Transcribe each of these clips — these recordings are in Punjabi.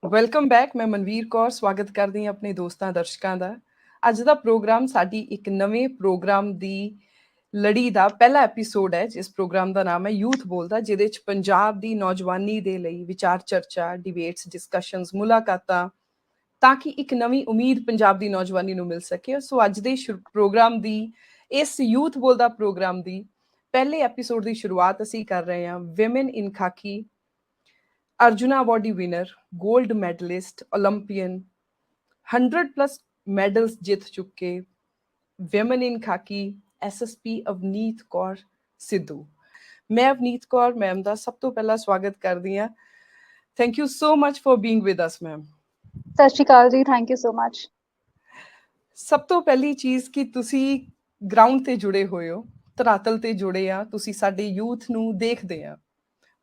Welcome back. ਮੈਂ ਮਨਵੀਰ ਕੌਰ ਸਵਾਗਤ ਕਰਦੀ ਹਾਂ ਆਪਣੇ ਦੋਸਤਾਂ ਦਰਸ਼ਕਾਂ ਦਾ। ਅੱਜ ਦਾ ਪ੍ਰੋਗਰਾਮ ਸਾਡੀ ਇੱਕ ਨਵੇਂ ਪ੍ਰੋਗਰਾਮ ਦੀ ਲੜੀ ਦਾ ਪਹਿਲਾ ਐਪੀਸੋਡ ਹੈ, ਜਿਸ ਪ੍ਰੋਗਰਾਮ ਦਾ ਨਾਮ ਹੈ ਯੂਥ ਬੋਲਦਾ, ਜਿਹਦੇ 'ਚ ਪੰਜਾਬ ਦੀ ਨੌਜਵਾਨੀ ਦੇ ਲਈ ਵਿਚਾਰ ਚਰਚਾ, ਡਿਬੇਟਸ, ਡਿਸਕਸ਼ਨਸ, ਮੁਲਾਕਾਤਾਂ, ਤਾਂ ਕਿ ਇੱਕ ਨਵੀਂ ਉਮੀਦ ਪੰਜਾਬ ਦੀ ਨੌਜਵਾਨੀ ਨੂੰ ਮਿਲ ਸਕੇ। ਸੋ ਅੱਜ ਦੇ ਪ੍ਰੋਗਰਾਮ ਦੀ, ਇਸ ਯੂਥ ਬੋਲਦਾ ਪ੍ਰੋਗਰਾਮ ਦੀ ਪਹਿਲੇ ਐਪੀਸੋਡ ਦੀ ਸ਼ੁਰੂਆਤ ਅਸੀਂ ਕਰ ਰਹੇ ਹਾਂ ਵਿਮਨ ਇਨ ਖਾਕੀ, Arjuna Award winner, gold medalist, Olympian, 100+ medals ਜਿੱਤ ਚੁੱਕੇ ਵਿਮਨ ਇਨ ਖਾਕੀ SSP ਅਵਨੀਤ ਕੌਰ ਸਿੱਧੂ। ਮੈਂ ਅਵਨੀਤ ਕੌਰ ਮੈਮ ਦਾ ਸਭ ਤੋਂ ਪਹਿਲਾਂ ਸਵਾਗਤ ਕਰਦੀ ਹਾਂ। Thank you so much for being with us ma'am. ਸਤਿ ਸ਼੍ਰੀ ਅਕਾਲ ਜੀ, ਥੈਂਕ ਯੂ ਸੋ ਮਚ। ਸਭ ਤੋਂ ਪਹਿਲੀ ਚੀਜ਼ ਕਿ ਤੁਸੀਂ ਗਰਾਊਂਡ ਤੇ ਜੁੜੇ ਹੋਏ ਹੋ, ਧਰਾਤਲ ਤੇ ਜੁੜੇ ਆ, ਤੁਸੀਂ ਸਾਡੇ ਯੂਥ ਨੂੰ ਦੇਖਦੇ ਆ।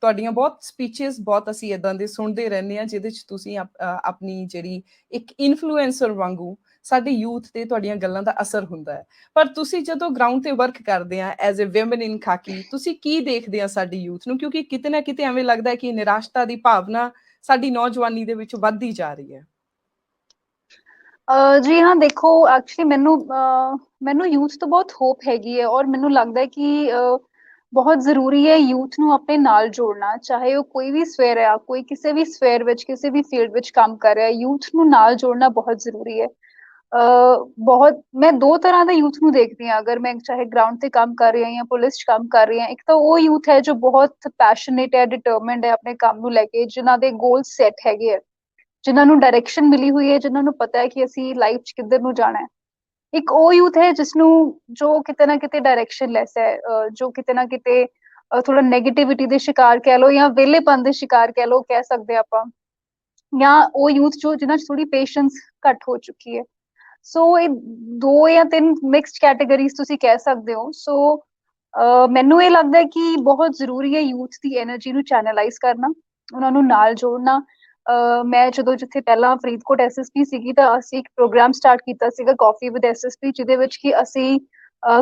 ਤੁਹਾਡੀਆਂ ਬਹੁਤ ਸਪੀਚਸ ਬਹੁਤ ਅਸੀਂ ਇੱਦਾਂ ਦੇ ਸੁਣਦੇ ਰਹਿੰਦੇ ਹਾਂ, ਜਿਹਦੇ 'ਚ ਤੁਸੀਂ ਆਪਣੀ ਜਿਹੜੀ ਇੱਕ ਇਨਫਲੂਐਂਸਰ ਵਾਂਗੂ ਸਾਡੇ ਯੂਥ ਤੇ ਤੁਹਾਡੀਆਂ ਗੱਲਾਂ ਦਾ ਅਸਰ ਹੁੰਦਾ ਹੈ। ਪਰ ਤੁਸੀਂ ਜਦੋਂ ਗਰਾਊਂਡ ਤੇ ਵਰਕ ਕਰਦੇ ਆ ਐਜ਼ ਅ ਵਿਮਨ ਇਨ ਖਾਕੀ, ਤੁਸੀਂ ਕੀ ਦੇਖਦੇ ਆ ਸਾਡੀ ਯੂਥ ਨੂੰ? ਕਿਉਂਕਿ ਕਿਤੇ ਨਾ ਕਿਤੇ ਐਵੇਂ ਲੱਗਦਾ ਹੈ ਕਿ ਨਿਰਾਸ਼ਤਾ ਦੀ ਭਾਵਨਾ ਸਾਡੀ ਨੌਜਵਾਨੀ ਦੇ ਵਿੱਚ ਵੱਧਦੀ ਜਾ ਰਹੀ ਹੈ। ਜੀ ਹਾਂ, ਦੇਖੋ ਐਕਚੁਅਲੀ ਮੈਨੂੰ ਯੂਥ ਤੋਂ ਬਹੁਤ ਹੋਪ ਹੈਗੀ ਹੈ, ਔਰ ਮੈਨੂੰ ਲੱਗਦਾ ਹੈ ਕਿ ਬਹੁਤ ਜ਼ਰੂਰੀ ਹੈ ਯੂਥ ਨੂੰ ਆਪਣੇ ਨਾਲ ਜੋੜਨਾ, ਚਾਹੇ ਉਹ ਕੋਈ ਵੀ ਸਫੇਅਰ ਹੈ, ਕੋਈ ਕਿਸੇ ਵੀ ਸਫੇਅਰ ਵਿੱਚ, ਕਿਸੇ ਵੀ ਫੀਲਡ ਵਿੱਚ ਕੰਮ ਕਰ ਰਿਹਾ, ਯੂਥ ਨੂੰ ਨਾਲ ਜੋੜਨਾ ਬਹੁਤ ਜ਼ਰੂਰੀ ਹੈ। ਮੈਂ ਦੋ ਤਰ੍ਹਾਂ ਦੇ ਯੂਥ ਨੂੰ ਦੇਖਦੀ ਹਾਂ, ਅਗਰ ਮੈਂ ਚਾਹੇ ਗਰਾਊਂਡ ਤੇ ਕੰਮ ਕਰ ਰਹੀ ਹਾਂ ਜਾਂ ਪੁਲਿਸ 'ਚ ਕੰਮ ਕਰ ਰਹੀ ਹਾਂ। ਇੱਕ ਤਾਂ ਉਹ ਯੂਥ ਹੈ ਜੋ ਬਹੁਤ ਪੈਸ਼ਨੇਟ ਹੈ, ਡਿਟਰਮਿੰਡ ਹੈ ਆਪਣੇ ਕੰਮ ਨੂੰ ਲੈ ਕੇ, ਜਿਨ੍ਹਾਂ ਦੇ ਗੋਲ ਸੈੱਟ ਹੈਗੇ ਆ, ਜਿਨ੍ਹਾਂ ਨੂੰ ਡਾਇਰੈਕਸ਼ਨ ਮਿਲੀ ਹੋਈ ਹੈ, ਜਿਨ੍ਹਾਂ ਨੂੰ ਪਤਾ ਹੈ ਕਿ ਅਸੀਂ ਲਾਈਫ 'ਚ ਕਿੱਧਰ ਨੂੰ ਜਾਣਾ ਹੈ। ਇੱਕ ਉਹ ਯੂਥ ਹੈ ਜੋ ਕਿਤੇ ਨਾ ਕਿਤੇ ਡਾਇਰੈਕਸ਼ਨ ਲੈਸ ਹੈ, ਜੋ ਕਿਤੇ ਨਾ ਕਿਤੇ ਥੋੜਾ ਨੈਗੇਟਿਵਿਟੀ ਦੇ ਸ਼ਿਕਾਰ ਕਹਿ ਲਓ ਜਾਂ ਵਿਹਲੇਪਨ ਦੇ ਸ਼ਿਕਾਰ ਕਹਿ ਲਓ, ਕਹਿ ਸਕਦੇ ਆਪਾਂ। ਜਾਂ ਉਹ ਯੂਥ ਜਿਨ੍ਹਾਂ 'ਚ ਥੋੜੀ ਪੇਸ਼ੈਂਸ ਘੱਟ ਹੋ ਚੁੱਕੀ ਹੈ। ਸੋ ਇਹ ਦੋ ਜਾਂ ਤਿੰਨ ਮਿਕਸਡ ਕੈਟੇਗਰੀਜ਼ ਤੁਸੀਂ ਕਹਿ ਸਕਦੇ ਹੋ। ਸੋ ਮੈਨੂੰ ਇਹ ਲੱਗਦਾ ਹੈ ਕਿ ਬਹੁਤ ਜ਼ਰੂਰੀ ਹੈ ਯੂਥ ਦੀ એનર્ਜੀ ਨੂੰ ਚੈਨਲਾਈਜ਼ ਕਰਨਾ, ਉਹਨਾਂ ਨੂੰ ਨਾਲ ਜੋੜਨਾ। ਮੈਂ ਜਿੱਥੇ ਪਹਿਲਾਂ ਫਰੀਦਕੋਟ SSP ਸੀਗੀ, ਤਾਂ ਅਸੀਂ ਇੱਕ ਪ੍ਰੋਗਰਾਮ ਸਟਾਰਟ ਕੀਤਾ ਸੀਗਾ ਕਾਫੀ ਵਿਦ SSP, ਜਿਹਦੇ ਵਿੱਚ ਕਿ ਅਸੀਂ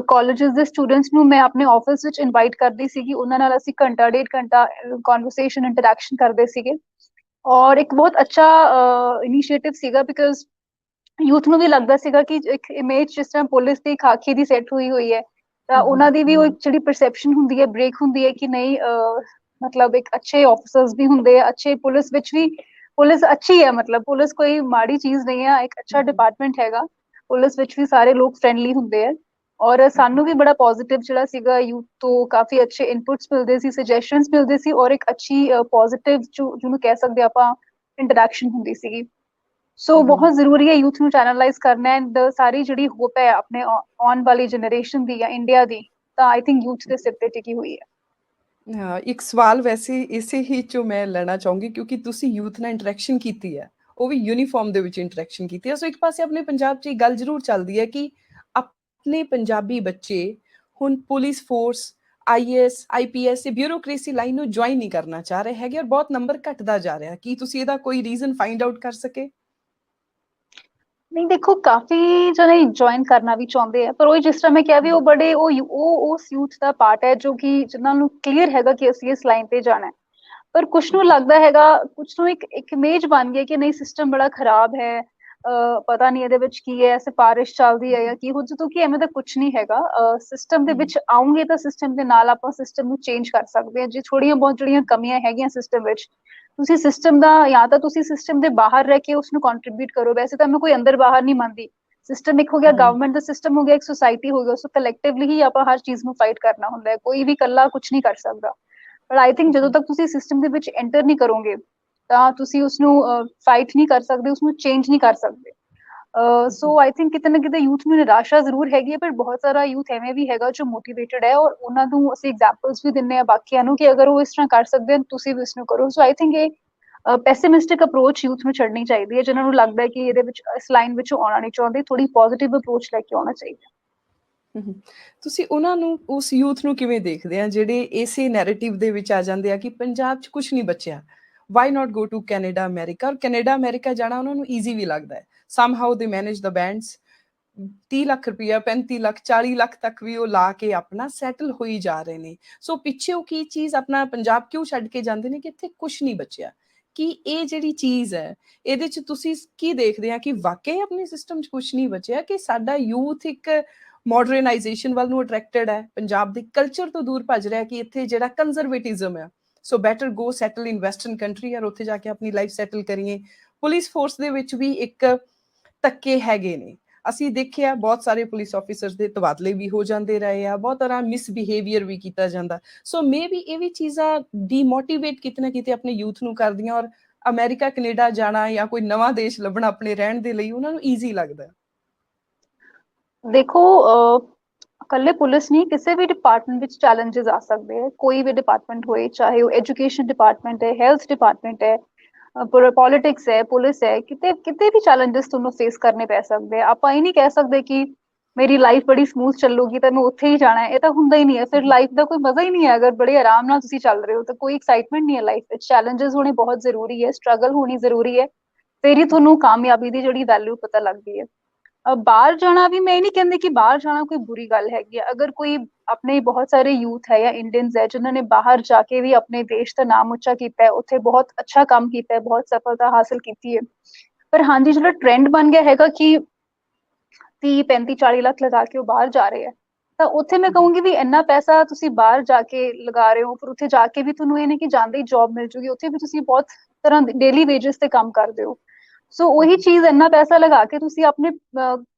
ਕਾਲਜਸ ਦੇ ਸਟੂਡੈਂਟਸ ਨੂੰ ਮੈਂ ਆਪਣੇ ਆਫਿਸ ਵਿੱਚ ਇਨਵਾਈਟ ਕਰਦੀ ਸੀਗੀ। ਉਹਨਾਂ ਨਾਲ ਅਸੀਂ ਘੰਟਾ ਡੇਢ ਘੰਟਾ ਕਨਵਰਸੇਸ਼ਨ, ਇੰਟਰੈਕਸ਼ਨ ਕਰਦੇ ਸੀਗੇ, ਔਰ ਇੱਕ ਬਹੁਤ ਅੱਛਾ ਇਨੀਸ਼ੀਏਟਿਵ ਸੀਗਾ, ਬਿਕਾਜ਼ ਯੂਥ ਨੂੰ ਵੀ ਲੱਗਦਾ ਸੀਗਾ ਕਿ ਇੱਕ ਇਮੇਜ ਜਿਸ ਤਰ੍ਹਾਂ ਪੁਲਿਸ ਦੀ ਖਾਕੀ ਦੀ ਸੈੱਟ ਹੋਈ ਹੈ, ਤਾਂ ਉਹਨਾਂ ਦੀ ਵੀ ਉਹ ਇੱਕ ਜਿਹੜੀ ਪਰਸੈਪਸ਼ਨ ਹੁੰਦੀ ਹੈ, ਬ੍ਰੇਕ ਹੁੰਦੀ ਹੈ ਕਿ ਨਹੀਂ, ਮਤਲਬ ਇੱਕ ਅੱਛੇ ਆਫਿਸਰਸ ਵੀ ਹੁੰਦੇ ਆ, ਅੱਛੇ ਪੁਲਿਸ ਵਿੱਚ ਵੀ, ਪੁਲਿਸ ਅੱਛੀ ਹੈ, ਮਤਲਬ ਪੁਲਿਸ ਕੋਈ ਮਾੜੀ ਚੀਜ਼ ਨਹੀਂ ਹੈ, ਇੱਕ ਅੱਛਾ ਡਿਪਾਰਟਮੈਂਟ ਹੈਗਾ। ਪੁਲਿਸ ਵਿੱਚ ਵੀ ਸਾਰੇ ਲੋਕ ਫਰੈਂਡਲੀ ਹੁੰਦੇ ਆ, ਔਰ ਸਾਨੂੰ ਵੀ ਬੜਾ ਪੋਜ਼ਿਟਿਵ ਜਿਹੜਾ ਸੀਗਾ ਯੂਥ ਤੋਂ ਕਾਫੀ ਅੱਛੇ ਇਨਪੁਟਸ ਮਿਲਦੇ ਸੀ, ਸੁਜੈਸ਼ਨਸ ਮਿਲਦੇ ਸੀ, ਔਰ ਇੱਕ ਅੱਛੀ ਪੋਜ਼ਿਟਿਵ ਜਿਹਨੂੰ ਕਹਿ ਸਕਦੇ ਆਪਾਂ ਇੰਟਰੈਕਸ਼ਨ ਹੁੰਦੀ ਸੀਗੀ। ਸੋ ਬਹੁਤ ਜ਼ਰੂਰੀ ਹੈ ਯੂਥ ਨੂੰ ਚੈਨਲਾਈਜ਼ ਕਰਨਾ, ਐਂਡ ਸਾਰੀ ਜਿਹੜੀ ਹੋਪ ਹੈ ਆਪਣੇ ਆਉਣ ਵਾਲੀ ਜਨਰੇਸ਼ਨ ਦੀ ਜਾਂ ਇੰਡੀਆ ਦੀ, ਤਾਂ ਆਈ ਥਿੰਕ ਯੂਥ ਦੇ ਸਿਰ ਤੇ ਟਿਕੀ ਹੋਈ ਹੈ। ਹਾਂ, ਇੱਕ ਸਵਾਲ ਵੈਸੇ ਇਸੇ ਹੀ 'ਚੋਂ ਮੈਂ ਲੈਣਾ ਚਾਹੂੰਗੀ, ਕਿਉਂਕਿ ਤੁਸੀਂ ਯੂਥ ਨਾਲ ਇੰਟਰੈਕਸ਼ਨ ਕੀਤੀ ਹੈ, ਉਹ ਵੀ ਯੂਨੀਫਾਰਮ ਦੇ ਵਿੱਚ ਇੰਟਰੈਕਸ਼ਨ ਕੀਤੀ ਹੈ। ਸੋ ਇੱਕ ਪਾਸੇ ਆਪਣੇ ਪੰਜਾਬ 'ਚ ਇਹ ਗੱਲ ਜ਼ਰੂਰ ਚੱਲਦੀ ਹੈ ਕਿ ਆਪਣੇ ਪੰਜਾਬੀ ਬੱਚੇ ਹੁਣ ਪੁਲਿਸ ਫੋਰਸ, IAS IPS ਤੇ ਬਿਊਰੋਕ੍ਰੇਸੀ ਲਾਈਨ ਨੂੰ ਜੁਆਇਨ ਨਹੀਂ ਕਰਨਾ ਚਾਹ ਰਹੇ ਹੈਗੇ, ਔਰ ਬਹੁਤ ਨੰਬਰ ਘਟਦਾ ਜਾ ਰਿਹਾ। ਕੀ ਤੁਸੀਂ ਇਹਦਾ ਕੋਈ ਰੀਜ਼ਨ ਫਾਈਂਡ ਆਊਟ ਕਰ ਸਕੇ? ਨਹੀਂ, ਦੇਖੋ ਕਾਫੀ ਜਣੇ ਜੁਆਇਨ ਕਰਨਾ ਵੀ ਚਾਹੁੰਦੇ ਆ, ਪਰ ਉਹ ਜਿਸ ਤਰ੍ਹਾਂ ਮੈਂ ਕਿਹਾ ਵੀ ਉਹ ਬੜੇ ਉਹ ਉਸ ਯੂਥ ਦਾ ਪਾਰਟ ਹੈ ਜੋ ਕਿ ਜਿਨ੍ਹਾਂ ਨੂੰ ਕਲੀਅਰ ਹੈਗਾ ਕਿ ਅਸੀਂ ਇਸ ਲਾਈਨ ਤੇ ਜਾਣਾ ਹੈ। ਪਰ ਕੁਛ ਨੂੰ ਲੱਗਦਾ ਹੈਗਾ, ਕੁਛ ਨੂੰ ਇੱਕ ਇਮੇਜ ਬਣ ਗਿਆ ਕਿ ਨਹੀਂ, ਸਿਸਟਮ ਬੜਾ ਖਰਾਬ ਹੈ, ਪਤਾ ਨਹੀਂ ਇਹਦੇ ਵਿੱਚ ਕੀ ਹੈ, ਸਿਫਾਰਿਸ਼ ਚੱਲਦੀ ਹੈ ਜਾਂ ਕੀ ਹੋ, ਜਦੋਂ ਕਿ ਐਵੇਂ ਦਾ ਕੁਛ ਨਹੀਂ ਹੈਗਾ। ਸਿਸਟਮ ਦੇ ਵਿੱਚ ਆਉਂਗੇ ਤਾਂ ਸਿਸਟਮ ਦੇ ਨਾਲ ਆਪਾਂ ਸਿਸਟਮ ਨੂੰ ਚੇਂਜ ਕਰ ਸਕਦੇ ਹਾਂ। ਜੇ ਥੋੜੀਆਂ ਬਹੁਤ ਜਿਹੜੀਆਂ ਕਮੀਆਂ ਹੈਗੀਆਂ ਸਿਸਟਮ ਵਿੱਚ, ਤੁਸੀਂ ਸਿਸਟਮ ਦਾ ਜਾਂ ਤਾਂ ਤੁਸੀਂ ਸਿਸਟਮ ਦੇ ਬਾਹਰ ਰਹਿ ਕੇ ਉਸਨੂੰ ਕੰਟਰੀਬਿਊਟ ਕਰੋ। ਵੈਸੇ ਤਾਂ ਮੈਂ ਕੋਈ ਅੰਦਰ ਬਾਹਰ ਨਹੀਂ ਮੰਨਦੀ, ਸਿਸਟਮ ਇੱਕ ਹੋ ਗਿਆ, ਗਵਰਨਮੈਂਟ ਦਾ ਸਿਸਟਮ ਹੋ ਗਿਆ, ਇੱਕ ਸੁਸਾਇਟੀ ਹੋ ਗਿਆ, ਸੋ ਕਲੈਕਟਿਵਲੀ ਹੀ ਆਪਾਂ ਹਰ ਚੀਜ਼ ਨੂੰ ਫਾਈਟ ਕਰਨਾ ਹੁੰਦਾ ਹੈ, ਕੋਈ ਵੀ ਇਕੱਲਾ ਕੁਝ ਨਹੀਂ ਕਰ ਸਕਦਾ। ਪਰ ਆਈ ਥਿੰਕ ਜਦੋਂ ਤੱਕ ਤੁਸੀਂ ਸਿਸਟਮ ਦੇ ਵਿੱਚ ਐਂਟਰ ਨਹੀਂ ਕਰੋਗੇ, ਤਾਂ ਤੁਸੀਂ ਉਸਨੂੰ ਫਾਈਟ ਨਹੀਂ ਕਰ ਸਕਦੇ, ਉਸਨੂੰ ਚੇਂਜ ਨਹੀਂ ਕਰ ਸਕਦੇ। ਸੋ ਆਈ ਥਿੰਕ ਕਿਤੇ ਨਾ ਕਿਤੇ ਯੂਥ ਨੂੰ ਨਿਰਾਸ਼ਾ ਜ਼ਰੂਰ ਹੈਗੀ ਹੈ, ਪਰ ਬਹੁਤ ਸਾਰਾ ਯੂਥ ਐਵੇਂ ਵੀ ਹੈਗਾ ਜੋ ਮੋਟੀਵੇਟਡ ਹੈ, ਔਰ ਉਹਨਾਂ ਨੂੰ ਅਸੀਂ ਐਗਜ਼ਾਮਪਲਸ ਵੀ ਦਿੰਦੇ ਆ ਬਾਕੀਆਂ ਨੂੰ ਕਿ ਅਗਰ ਉਹ ਇਸ ਤਰ੍ਹਾਂ ਕਰ ਸਕਦੇ ਹਨ, ਤੁਸੀਂ ਵੀ ਇਸ ਨੂੰ ਕਰੋ। ਸੋ ਆਈ ਥਿੰਕ ਇਹ ਪੈਸਿਮਿਸਟਿਕ ਅਪਰੋਚ ਯੂਥ ਨੂੰ ਛੱਡਣੀ ਚਾਹੀਦੀ ਹੈ, ਜਿਨ੍ਹਾਂ ਨੂੰ ਲੱਗਦਾ ਹੈ ਕਿ ਇਹਦੇ ਵਿੱਚ ਇਸ ਲਾਈਨ ਵਿੱਚ ਆਉਣਾ ਨਹੀਂ ਚਾਹੁੰਦੇ, ਥੋੜੀ ਪੋਜ਼ਿਟਿਵ ਅਪਰੋਚ ਲੈ ਕੇ ਆਉਣਾ ਚਾਹੀਦਾ। ਤੁਸੀਂ ਉਹਨਾਂ ਨੂੰ, ਉਸ ਯੂਥ ਨੂੰ ਕਿਵੇਂ ਦੇਖਦੇ ਆ ਜਿਹੜੇ ਇਸੇ ਨੈਰੇਟਿਵ ਦੇ ਵਿੱਚ ਆ ਜਾਂਦੇ ਆ ਕਿ ਪੰਜਾਬ 'ਚ ਕੁਝ ਨਹੀਂ ਬਚਿਆ, why not go to Canada America? ਔਰ ਕੈਨੇਡਾ ਅਮਰੀਕਾ ਜਾਣਾ ਉਹਨਾਂ ਨੂੰ ਈਜ਼ੀ ਵੀ ਲੱਗਦਾ ਹੈ, somehow they manage the bands, 30 lakh ਰੁਪਈਆ, 35 ਲੱਖ, 40 ਲੱਖ ਤੱਕ ਵੀ ਉਹ ਲਾ ਕੇ ਆਪਣਾ ਸੈਟਲ ਹੋਈ ਜਾ ਰਹੇ ਨੇ। ਸੋ ਪਿੱਛੇ ਉਹ ਕੀ ਚੀਜ਼ ਆਪਣਾ ਪੰਜਾਬ ਕਿਉਂ ਛੱਡ ਕੇ ਜਾਂਦੇ ਨੇ ਕਿ ਇੱਥੇ ਕੁਛ ਨਹੀਂ ਬਚਿਆ? ਕਿ ਇਹ ਜਿਹੜੀ ਚੀਜ਼ ਹੈ ਇਹਦੇ 'ਚ ਤੁਸੀਂ ਕੀ ਦੇਖਦੇ ਆ ਕਿ ਵਾਕਈ ਆਪਣੇ ਸਿਸਟਮ 'ਚ ਕੁਛ ਨਹੀਂ ਬਚਿਆ, ਕਿ ਸਾਡਾ ਯੂਥ ਇੱਕ ਮਾਡਰਨਾਈਜੇਸ਼ਨ ਵੱਲ ਨੂੰ ਅਟਰੈਕਟਡ ਹੈ, ਪੰਜਾਬ ਦੇ ਕਲਚਰ ਤੋਂ ਦੂਰ ਭੱਜ ਰਿਹਾ, ਕਿ ਇੱਥੇ ਜਿਹੜਾ ਕੰਜ਼ਰਵੇਟਿਜ਼ਮ ਹੈ, ਸੋ ਬੈਟਰ ਗੋ ਸੈਟਲ ਇਨ ਵੈਸਟਰਨ ਕੰਟਰੀ ਔਰ ਉੱਥੇ ਜਾ ਕੇ ਆਪਣੀ ਲਾਈਫ ਸੈਟਲ ਕਰੀਏ। ਪੁਲਿਸ ਫੋਰਸ ਦੇ ਵਿੱਚ ਵੀ ਇੱਕ ਧੱਕੇ ਹੈਗੇ ਨੇ, ਅਸੀਂ ਦੇਖਿਆ ਬਹੁਤ ਸਾਰੇ ਪੁਲਿਸ ਆਫਿਸਰਸ ਦੇ ਤਬਾਦਲੇ ਵੀ ਹੋ ਜਾਂਦੇ ਰਹੇ ਆ, ਬਹੁਤ ਤਰ੍ਹਾਂ ਮਿਸਬਿਹੇਵੀਅਰ ਵੀ ਕੀਤਾ ਜਾਂਦਾ। ਸੋ ਮੇ ਬੀ ਇਹ ਵੀ ਚੀਜ਼ਾਂ ਡੀਮੋਟੀਵੇਟ ਕਿਤੇ ਨਾ ਕਿਤੇ ਆਪਣੇ ਯੂਥ ਨੂੰ ਕਰਦੀਆਂ, ਔਰ ਅਮਰੀਕਾ ਕੈਨੇਡਾ ਜਾਣਾ ਜਾਂ ਕੋਈ ਨਵਾਂ ਦੇਸ਼ ਲੱਭਣਾ ਆਪਣੇ ਰਹਿਣ ਦੇ ਲਈ ਉਹਨਾਂ ਨੂੰ ਈਜ਼ੀ ਲੱਗਦਾ। ਦੇਖੋ ਇਕੱਲੇ ਪੁਲਿਸ ਨਹੀਂ, ਕਿਸੇ ਵੀ ਡਿਪਾਰਟਮੈਂਟ ਵਿੱਚ ਚੈਲੰਜਸ ਆ ਸਕਦੇ ਹੈ, ਕੋਈ ਵੀ ਡਿਪਾਰਟਮੈਂਟ ਹੋਏ, ਚਾਹੇ ਉਹ ਐਜੂਕੇਸ਼ਨ ਡਿਪਾਰਟਮੈਂਟ ਹੈ, ਹੈਲਥ ਡਿਪਾਰਟਮੈਂਟ ਹੈ, ਪੋਲਿਟਿਕਸ ਹੈ, ਪੁਲਿਸ ਹੈ, ਕਿਤੇ ਕਿਤੇ ਵੀ ਚੈਲੰਜਸ ਤੁਹਾਨੂੰ ਫੇਸ ਕਰਨੇ ਪੈ ਸਕਦੇ ਆ। ਆਪਾਂ ਇਹ ਨਹੀਂ ਕਹਿ ਸਕਦੇ ਕਿ ਮੇਰੀ ਲਾਈਫ ਬੜੀ ਸਮੂਥ ਚੱਲੂਗੀ ਤਾਂ ਮੈਂ ਉੱਥੇ ਹੀ ਜਾਣਾ ਹੈ, ਇਹ ਤਾਂ ਹੁੰਦਾ ਹੀ ਨਹੀਂ ਹੈ। ਫਿਰ ਲਾਈਫ ਦਾ ਕੋਈ ਮਜ਼ਾ ਹੀ ਨਹੀਂ ਹੈ। ਅਗਰ ਬੜੇ ਆਰਾਮ ਨਾਲ ਤੁਸੀਂ ਚੱਲ ਰਹੇ ਹੋ ਤਾਂ ਕੋਈ ਐਕਸਾਈਟਮੈਂਟ ਨਹੀਂ ਹੈ ਲਾਈਫ ਵਿੱਚ। ਚੈਲੰਜਸ ਹੋਣੇ ਬਹੁਤ ਜ਼ਰੂਰੀ ਹੈ, ਸਟਰਗਲ ਹੋਣੀ ਜ਼ਰੂਰੀ ਹੈ, ਫਿਰ ਹੀ ਤੁਹਾਨੂੰ ਕਾਮਯਾਬੀ ਦੀ ਜਿਹੜੀ ਵੈਲਿਊ ਪਤਾ ਲੱਗਦੀ ਹੈ। ਬਾਹਰ ਜਾਣਾ ਵੀ, ਮੈਂ ਇਹ ਨਹੀਂ ਕਹਿੰਦੀ ਕਿ ਬਾਹਰ ਜਾਣਾ ਕੋਈ ਬੁਰੀ ਗੱਲ ਹੈਗੀ ਹੈ। ਅਗਰ ਕੋਈ, ਆਪਣੇ ਬਹੁਤ ਸਾਰੇ ਯੂਥ ਹੈ ਜਾਂ ਇੰਡੀਅਨਸ ਹੈ ਜਿਨ੍ਹਾਂ ਨੇ ਬਾਹਰ ਜਾ ਕੇ ਵੀ ਆਪਣੇ ਦੇਸ਼ ਦਾ ਨਾਮ ਉੱਚਾ ਕੀਤਾ ਹੈ, ਉੱਥੇ ਬਹੁਤ ਅੱਛਾ ਕੰਮ ਕੀਤਾ ਹੈ, ਬਹੁਤ ਸਫਲਤਾ ਹਾਸਲ ਕੀਤੀ ਹੈ। ਪਰ ਹਾਂਜੀ, ਜਿਹੜਾ ਟ੍ਰੈਂਡ ਬਣ ਗਿਆ ਹੈਗਾ ਕਿ 30 35 40 ਲੱਖ ਲਗਾ ਕੇ ਉਹ ਬਾਹਰ ਜਾ ਰਹੇ ਆ, ਤਾਂ ਉੱਥੇ ਮੈਂ ਕਹੂੰਗੀ ਵੀ ਇੰਨਾ ਪੈਸਾ ਤੁਸੀਂ ਬਾਹਰ ਜਾ ਕੇ ਲਗਾ ਰਹੇ ਹੋ, ਫਿਰ ਉੱਥੇ ਜਾ ਕੇ ਵੀ ਤੁਹਾਨੂੰ ਇਹ ਨਹੀਂ ਕਿ ਜਾਂਦੇ ਹੀ ਜੌਬ ਮਿਲ ਜੂਗੀ, ਉੱਥੇ ਵੀ ਤੁਸੀਂ ਬਹੁਤ ਤਰ੍ਹਾਂ ਡੇਲੀ ਵੇਜਸ ਤੇ ਕੰਮ ਕਰਦੇ ਹੋ। ਸੋ ਉਹੀ ਚੀਜ਼, ਇੰਨਾ ਪੈਸਾ ਲਗਾ ਕੇ ਤੁਸੀਂ ਆਪਣੇ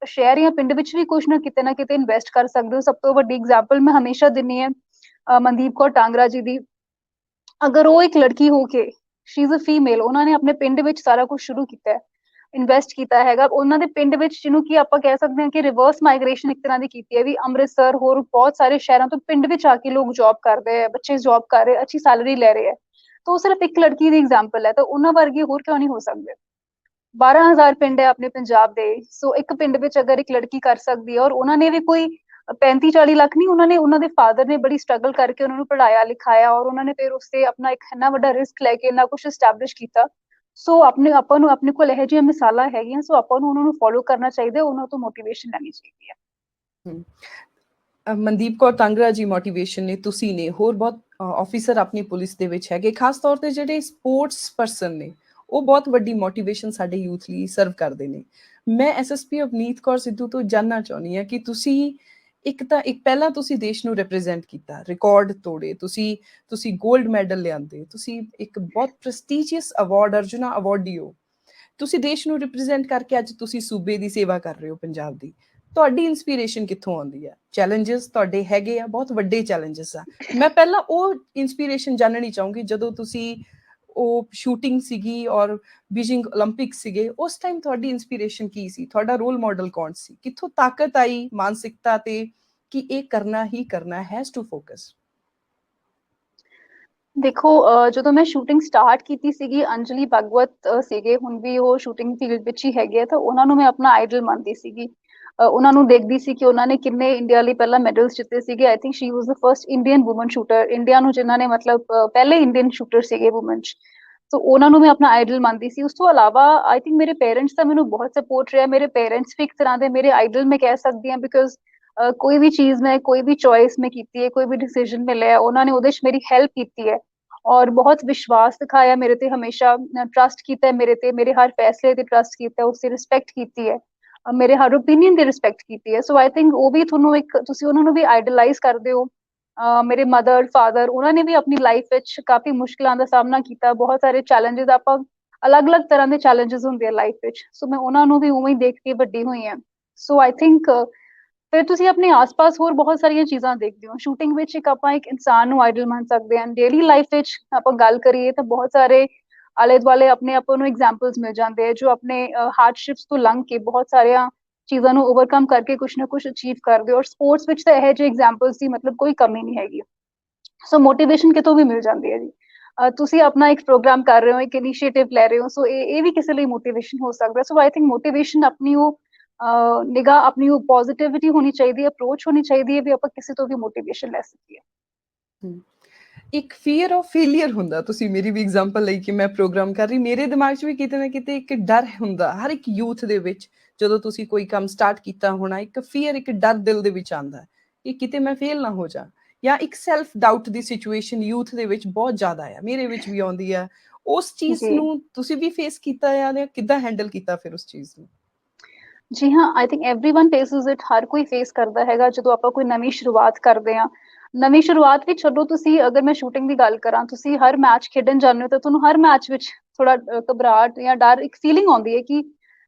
ਸ਼ਹਿਰ ਜਾਂ ਪਿੰਡ ਵਿੱਚ ਵੀ ਕੁਝ ਨਾ ਕਿਤੇ ਇਨਵੈਸਟ ਕਰ ਸਕਦੇ ਹੋ। ਸਭ ਤੋਂ ਵੱਡੀ ਐਗਜ਼ਾਮਪਲ ਮੈਂ ਹਮੇਸ਼ਾ ਦਿੰਨੀ ਹੈ ਮਨਦੀਪ ਕੌਰ ਟਾਂਗਰਾ ਜੀ ਦੀ। ਅਗਰ ਉਹ ਇੱਕ ਲੜਕੀ ਹੋ ਕੇ, ਸ਼ੀ ਇਜ਼ ਅ ਫੀਮੇਲ, ਉਹਨਾਂ ਨੇ ਆਪਣੇ ਪਿੰਡ ਵਿੱਚ ਸਾਰਾ ਕੁਝ ਸ਼ੁਰੂ ਕੀਤਾ ਹੈ, ਇਨਵੈਸਟ ਕੀਤਾ ਹੈਗਾ ਉਹਨਾਂ ਦੇ ਪਿੰਡ ਵਿੱਚ, ਜਿਹਨੂੰ ਕਿ ਆਪਾਂ ਕਹਿ ਸਕਦੇ ਹਾਂ ਕਿ ਰਿਵਰਸ ਮਾਈਗ੍ਰੇਸ਼ਨ ਇੱਕ ਤਰ੍ਹਾਂ ਦੀ ਕੀਤੀ ਹੈ, ਵੀ ਅੰਮ੍ਰਿਤਸਰ ਹੋਰ ਬਹੁਤ ਸਾਰੇ ਸ਼ਹਿਰਾਂ ਤੋਂ ਪਿੰਡ ਵਿੱਚ ਆ ਕੇ ਲੋਕ ਜੌਬ ਕਰਦੇ ਆ, ਬੱਚੇ ਜੌਬ ਕਰ ਰਹੇ, ਅੱਛੀ ਸੈਲਰੀ ਲੈ ਰਹੇ ਹੈ। ਤਾਂ ਉਹ ਸਿਰਫ ਇੱਕ ਲੜਕੀ ਦੀ ਐਗਜ਼ਾਮਪਲ ਹੈ, ਤਾਂ ਉਹਨਾਂ ਵਰਗੇ ਹੋਰ ਕਿਉਂ ਨਹੀਂ ਹੋ ਸਕਦੇ। 12,000 ਪਿੰਡ ਹੈ ਆਪਣੇ ਪੰਜਾਬ ਦੇ, ਸੋ ਇੱਕ ਪਿੰਡ ਵਿੱਚ ਅਗਰ ਇੱਕ ਲੜਕੀ ਕਰ ਸਕਦੀ ਹੈ, ਔਰ ਉਹਨਾਂ ਨੇ ਵੀ ਕੋਈ 35 40 ਲੱਖ ਨਹੀਂ, ਉਹਨਾਂ ਨੇ, ਉਹਨਾਂ ਦੇ ਫਾਦਰ ਨੇ ਬੜੀ ਸਟਰਗਲ ਕਰਕੇ ਉਹਨਾਂ ਨੂੰ ਪੜਾਇਆ ਲਿਖਾਇਆ, ਔਰ ਉਹਨਾਂ ਨੇ ਫਿਰ ਉਸ ਤੇ ਆਪਣਾ ਇੱਕ ਇੰਨਾ ਵੱਡਾ ਰਿਸਕ ਲੈ ਕੇ ਇੰਨਾ ਕੁਝ ਐਸਟੈਬਲਿਸ਼ ਕੀਤਾ। ਸੋ ਆਪਣੇ ਆਪਾਂ ਨੂੰ, ਆਪਣੇ ਕੋਲ ਇਹੋ ਜਿਹੀਆਂ ਮਿਸਾਲਾਂ ਹੈਗੀਆਂ, ਸੋ ਆਪਾਂ ਨੂੰ ਉਹਨਾਂ ਨੂੰ ਫੋਲੋ ਕਰਨਾ ਚਾਹੀਦਾ, ਉਹਨਾਂ ਤੋਂ ਮੋਟੀਵੇਸ਼ਨ ਲੈਣੀ ਚਾਹੀਦੀ ਹੈ। ਮਨਦੀਪ ਕੌਰ ਟਾਂਗਰਾ ਜੀ ਮੋਟੀਵੇਸ਼ਨ ਨੇ, ਤੁਸੀਂ ਨੇ, ਹੋਰ ਬਹੁਤ ਆਫੀਸਰ ਆਪਣੀ ਪੁਲਿਸ ਦੇ ਵਿੱਚ ਹੈਗੇ, ਖਾਸ ਤੌਰ ਤੇ ਜਿਹੜੇ ਸਪੋਰਟਸ ਪਰਸਨ ਨੇ, ਉਹ ਬਹੁਤ ਵੱਡੀ ਮੋਟੀਵੇਸ਼ਨ ਸਾਡੇ ਯੂਥ ਲਈ ਸਰਵ ਕਰਦੇ ਨੇ। ਮੈਂ ਐਸਐਸਪੀ ਅਵਨੀਤ ਕੌਰ ਸਿੱਧੂ ਤੋਂ ਜਾਨਣਾ ਚਾਹੁੰਦੀ ਹਾਂ ਕਿ ਤੁਸੀਂ ਇੱਕ ਪਹਿਲਾਂ ਤੁਸੀਂ ਦੇਸ਼ ਨੂੰ ਰਿਪਰੈਜ਼ੈਂਟ ਕੀਤਾ, ਰਿਕਾਰਡ ਤੋੜੇ, ਤੁਸੀਂ 골ਡ ਮੈਡਲ ਲਿਆਂਦੇ, ਤੁਸੀਂ ਇੱਕ ਬਹੁਤ ਪ੍ਰੈਸਟੀਜੀਅਸ ਅਵਾਰਡ, ਅਰਜੁਨਾ ਅਵਾਰਡੀ ਹੋ, ਤੁਸੀਂ ਦੇਸ਼ ਨੂੰ ਰਿਪਰੈਜ਼ੈਂਟ ਕਰਕੇ ਅੱਜ ਤੁਸੀਂ ਸੂਬੇ ਦੀ ਸੇਵਾ ਕਰ ਰਹੇ ਹੋ ਪੰਜਾਬ ਦੀ। ਤੁਹਾਡੀ ਇਨਸਪੀਰੇਸ਼ਨ ਕਿੱਥੋਂ ਆਉਂਦੀ ਹੈ? ਚੈਲੰਜਸ ਤੁਹਾਡੇ ਹੈਗੇ ਆ, ਬਹੁਤ ਵੱਡੇ ਚੈਲੰਜਸ ਆ। ਮੈਂ ਪਹਿਲਾਂ ਉਹ ਇਨਸਪੀਰੇਸ਼ਨ ਜਾਣਨੀ ਚਾਹੂੰਗੀ, ਜਦੋਂ ਤੁਸੀਂ ਉਹ ਸ਼ੂਟਿੰਗ ਸੀਗੀ ਔਰ ਬੀਜਿੰਗ 올림픽 ਸੀਗੇ, ਉਸ ਟਾਈਮ ਤੁਹਾਡੀ ਇਨਸਪੀਰੇਸ਼ਨ ਕੀ ਸੀ? ਤੁਹਾਡਾ ਰੋਲ ਮਾਡਲ ਕੌਣ ਸੀ? ਕਿੱਥੋਂ ਤਾਕਤ ਆਈ ਮਾਨਸਿਕਤਾ ਤੇ ਕਿ ਇਹ ਕਰਨਾ ਹੀ ਕਰਨਾ, ਹੈਜ਼ ਟੂ ਫੋਕਸ? ਦੇਖੋ ਜਦੋਂ ਮੈਂ ਸ਼ੂਟਿੰਗ ਸਟਾਰਟ ਕੀਤੀ ਸੀਗੀ, ਅੰਜਲੀ ਭਗਵਤ ਸੀਗੇ, ਹੁਣ ਵੀ ਉਹ ਸ਼ੂਟਿੰਗ ਫੀਲਡ ਵਿੱਚ ਹੀ ਹੈਗੇ ਆ, ਤਾਂ ਉਹਨਾਂ ਨੂੰ ਮੈਂ ਆਪਣਾ ਆਈਡਲ ਮੰਨਦੀ ਸੀਗੀ। ਉਹਨਾਂ ਨੂੰ ਦੇਖਦੀ ਸੀ ਕਿ ਉਹਨਾਂ ਨੇ ਕਿੰਨੇ ਇੰਡੀਆ ਲਈ ਪਹਿਲਾਂ ਮੈਡਲਸ ਜਿੱਤੇ ਸੀਗੇ। I think Shri was the first Indian woman shooter, India ਨੂੰ ਜਿਨ੍ਹਾਂ ਨੇ ਮਤਲਬ ਪਹਿਲੇ ਇੰਡੀਅਨ ਸ਼ੂਟਰ ਸੀਗੇ ਵੂਮਨ ਚ। ਸੋ ਉਹਨਾਂ ਨੂੰ ਮੈਂ ਆਪਣਾ ਆਈਡਲ ਮੰਨਦੀ ਸੀ। ਉਸ ਤੋਂ ਇਲਾਵਾ ਆਈ ਥਿੰਕ ਮੇਰੇ ਪੇਰੈਂਟਸ ਦਾ ਮੈਨੂੰ ਬਹੁਤ ਸਪੋਰਟ ਰਿਹਾ। ਮੇਰੇ ਪੇਰੈਂਟਸ ਵੀ ਇੱਕ ਤਰ੍ਹਾਂ ਦੇ ਮੇਰੇ ਆਈਡਲ ਮੈਂ ਕਹਿ ਸਕਦੀ ਹਾਂ, ਬਿਕੋਜ਼ ਕੋਈ ਵੀ ਚੀਜ਼ ਮੈਂ, ਕੋਈ ਵੀ ਚੋਇਸ ਮੈਂ ਕੀਤੀ ਹੈ, ਕੋਈ ਵੀ ਡਿਸੀਜਨ ਮੈਂ ਲਿਆ, ਉਹਨਾਂ ਨੇ ਉਹਦੇ ਚ ਮੇਰੀ ਹੈਲਪ ਕੀਤੀ ਹੈ, ਔਰ ਬਹੁਤ ਵਿਸ਼ਵਾਸ ਦਿਖਾਇਆ ਮੇਰੇ ਤੇ, ਹਮੇਸ਼ਾ ਟਰਸਟ ਕੀਤਾ ਮੇਰੇ ਤੇ, ਮੇਰੇ ਹਰ ਫੈਸਲੇ ਤੇ ਟਰਸਟ ਕੀਤਾ, ਉਸਦੀ ਰਿਸਪੈਕਟ ਕੀਤੀ ਹੈ, ਮੇਰੇ ਹਰ ਓਪੀਨੀਅਨ ਦੀ ਰਿਸਪੈਕਟ ਕੀਤੀ ਹੈ। ਸੋ ਆਈ ਥਿੰਕ ਉਹ ਵੀ ਤੁਹਾਨੂੰ ਇੱਕ, ਤੁਸੀਂ ਉਹਨਾਂ ਨੂੰ ਵੀ ਆਈਡਲਾਈਜ਼ ਕਰਦੇ ਹੋ। ਮੇਰੇ ਮਦਰ ਫਾਦਰ, ਉਹਨਾਂ ਨੇ ਵੀ ਆਪਣੀ ਲਾਈਫ ਵਿੱਚ ਕਾਫੀ ਮੁਸ਼ਕਿਲਾਂ ਦਾ ਸਾਹਮਣਾ ਕੀਤਾ, ਬਹੁਤ ਸਾਰੇ ਚੈਲੰਜਸ, ਆਪਾਂ ਅਲੱਗ-ਅਲੱਗ ਤਰ੍ਹਾਂ ਦੇ ਚੈਲੰਜਸ ਹੁੰਦੇ ਆ ਲਾਈਫ ਵਿੱਚ, ਸੋ ਮੈਂ ਉਹਨਾਂ ਨੂੰ ਵੀ ਉਵੇਂ ਹੀ ਦੇਖ ਕੇ ਵੱਡੀ ਹੋਈ ਹਾਂ। ਸੋ ਆਈ ਥਿੰਕ ਫਿਰ ਤੁਸੀਂ ਆਪਣੇ ਆਸ-ਪਾਸ ਹੋਰ ਬਹੁਤ ਸਾਰੀਆਂ ਚੀਜ਼ਾਂ ਦੇਖਦੇ ਹੋ। ਸ਼ੂਟਿੰਗ ਵਿੱਚ ਇੱਕ ਆਪਾਂ ਇੱਕ ਇਨਸਾਨ ਨੂੰ ਆਈਡਲ ਮੰਨ ਸਕਦੇ ਹਾਂ। ਡੇਲੀ ਲਾਈਫ ਵਿੱਚ ਆਪਾਂ ਗੱਲ ਕਰੀਏ ਤਾਂ ਬਹੁਤ ਸਾਰੇ ਆਲੇ ਦੁਆਲੇ ਆਪਣੇ ਆਪਾਂ ਨੂੰ ਐਗਜ਼ਾਮਪਲਸ ਮਿਲ ਜਾਂਦੇ ਆ, ਜੋ ਆਪਣੇ ਹਾਰਡਸ਼ਿਪਸ ਤੋਂ ਲੰਘ ਕੇ ਬਹੁਤ ਸਾਰੀਆਂ ਚੀਜ਼ਾਂ ਨੂੰ ਓਵਰਕਮ ਕਰਕੇ ਕੁਝ ਨਾ ਕੁਝ ਅਚੀਵ ਕਰਦੇ, ਔਰ ਸਪੋਰਟਸ ਵਿੱਚ ਤਾਂ ਇਹੋ ਜਿਹੇ ਐਗਜ਼ਾਮਪਲਸ ਦੀ ਮਤਲਬ ਕੋਈ ਕਮੀ ਨਹੀਂ ਹੈਗੀ। ਸੋ ਮੋਟੀਵੇਸ਼ਨ ਕਿਤੋਂ ਵੀ ਮਿਲ ਜਾਂਦੀ ਹੈ ਜੀ। ਤੁਸੀਂ ਆਪਣਾ ਇੱਕ ਪ੍ਰੋਗਰਾਮ ਕਰ ਰਹੇ ਹੋ, ਇੱਕ ਇਨੀਸ਼ੀਏਟਿਵ ਲੈ ਰਹੇ ਹੋ, ਸੋ ਇਹ ਵੀ ਕਿਸੇ ਲਈ ਮੋਟੀਵੇਸ਼ਨ ਹੋ ਸਕਦਾ। ਸੋ ਆਈ ਥਿੰਕ ਮੋਟੀਵੇਸ਼ਨ ਆਪਣੀ ਉਹ ਨਿਗਾਹ, ਆਪਣੀ ਉਹ ਪੋਜ਼ਿਟਿਵਿਟੀ ਹੋਣੀ ਚਾਹੀਦੀ ਹੈ, ਅਪਰੋਚ ਹੋਣੀ ਚਾਹੀਦੀ ਹੈ, ਵੀ ਆਪਾਂ ਕਿਸੇ ਤੋਂ ਵੀ ਮੋਟੀਵੇਸ਼ਨ ਲੈ ਸਕੀਏ। ਇੱਕ ਫੀਅਰ ਆਫ ਫੇਲੀਅਰ ਹੁੰਦਾ, ਤੁਸੀਂ ਮੇਰੀ ਵੀ ਐਗਜ਼ਾਮਪਲ ਲਈ ਕਿ ਮੈਂ ਪ੍ਰੋਗਰਾਮ ਕਰ ਰਹੀ, ਮੇਰੇ ਦਿਮਾਗ 'ਚ ਵੀ ਕਿਤੇ ਨਾ ਕਿਤੇ ਇੱਕ ਡਰ ਹੁੰਦਾ ਹਰ ਇੱਕ ਯੂਥ ਦੇ ਵਿੱਚ। ਜਦੋਂ ਤੁਸੀਂ ਕੋਈ ਕੰਮ ਸਟਾਰਟ ਕੀਤਾ ਹੋਣਾ, ਇੱਕ ਫੀਅਰ, ਇੱਕ ਡਰ ਦਿਲ ਦੇ ਵਿੱਚ ਆਉਂਦਾ ਕਿ ਕਿਤੇ ਮੈਂ ਫੇਲ ਨਾ ਹੋ ਜਾ, ਜਾਂ ਇੱਕ ਸੈਲਫ ਡਾਊਟ ਦੀ ਸਿਚੁਏਸ਼ਨ ਯੂਥ ਦੇ ਵਿੱਚ ਬਹੁਤ ਜ਼ਿਆਦਾ ਆ, ਮੇਰੇ ਵਿੱਚ ਵੀ ਆਉਂਦੀ ਆ। ਉਸ ਚੀਜ਼ ਜੀ ਨੂੰ ਤੁਸੀਂ ਵੀ ਫੇਸ ਕੀਤਾ ਜਾਂ ਕਿੱਦਾਂ ਹੈਂਡਲ ਕੀਤਾ ਫਿਰ ਉਸ ਚੀਜ਼ ਨੂੰ? ਜੀ ਹਾਂ, I think everyone faces it, ਹਰ ਕੋਈ ਫੇਸ ਕਰਦਾ ਹੈਗਾ ਜਦੋਂ ਆਪਾਂ ਕੋਈ ਨਵੀਂ ਸ਼ੁਰੂਆਤ ਕਰਦੇ ਹਾਂ। ਨਵੀਂ ਸ਼ੁਰੂਆਤ ਵੀ ਛੱਡੋ, ਤੁਸੀਂ ਅਗਰ ਮੈਂ ਸ਼ੂਟਿੰਗ ਦੀ ਗੱਲ ਕਰਾਂ, ਤੁਸੀਂ ਹਰ ਮੈਚ ਖੇਡਣ ਜਾਂਦੇ ਹੋ ਤਾਂ ਤੁਹਾਨੂੰ ਹਰ ਮੈਚ ਵਿੱਚ ਥੋੜਾ ਘਬਰਾਹਟ ਜਾਂ ਡਰ, ਇੱਕ ਫੀਲਿੰਗ ਆਉਂਦੀ ਹੈ ਕਿ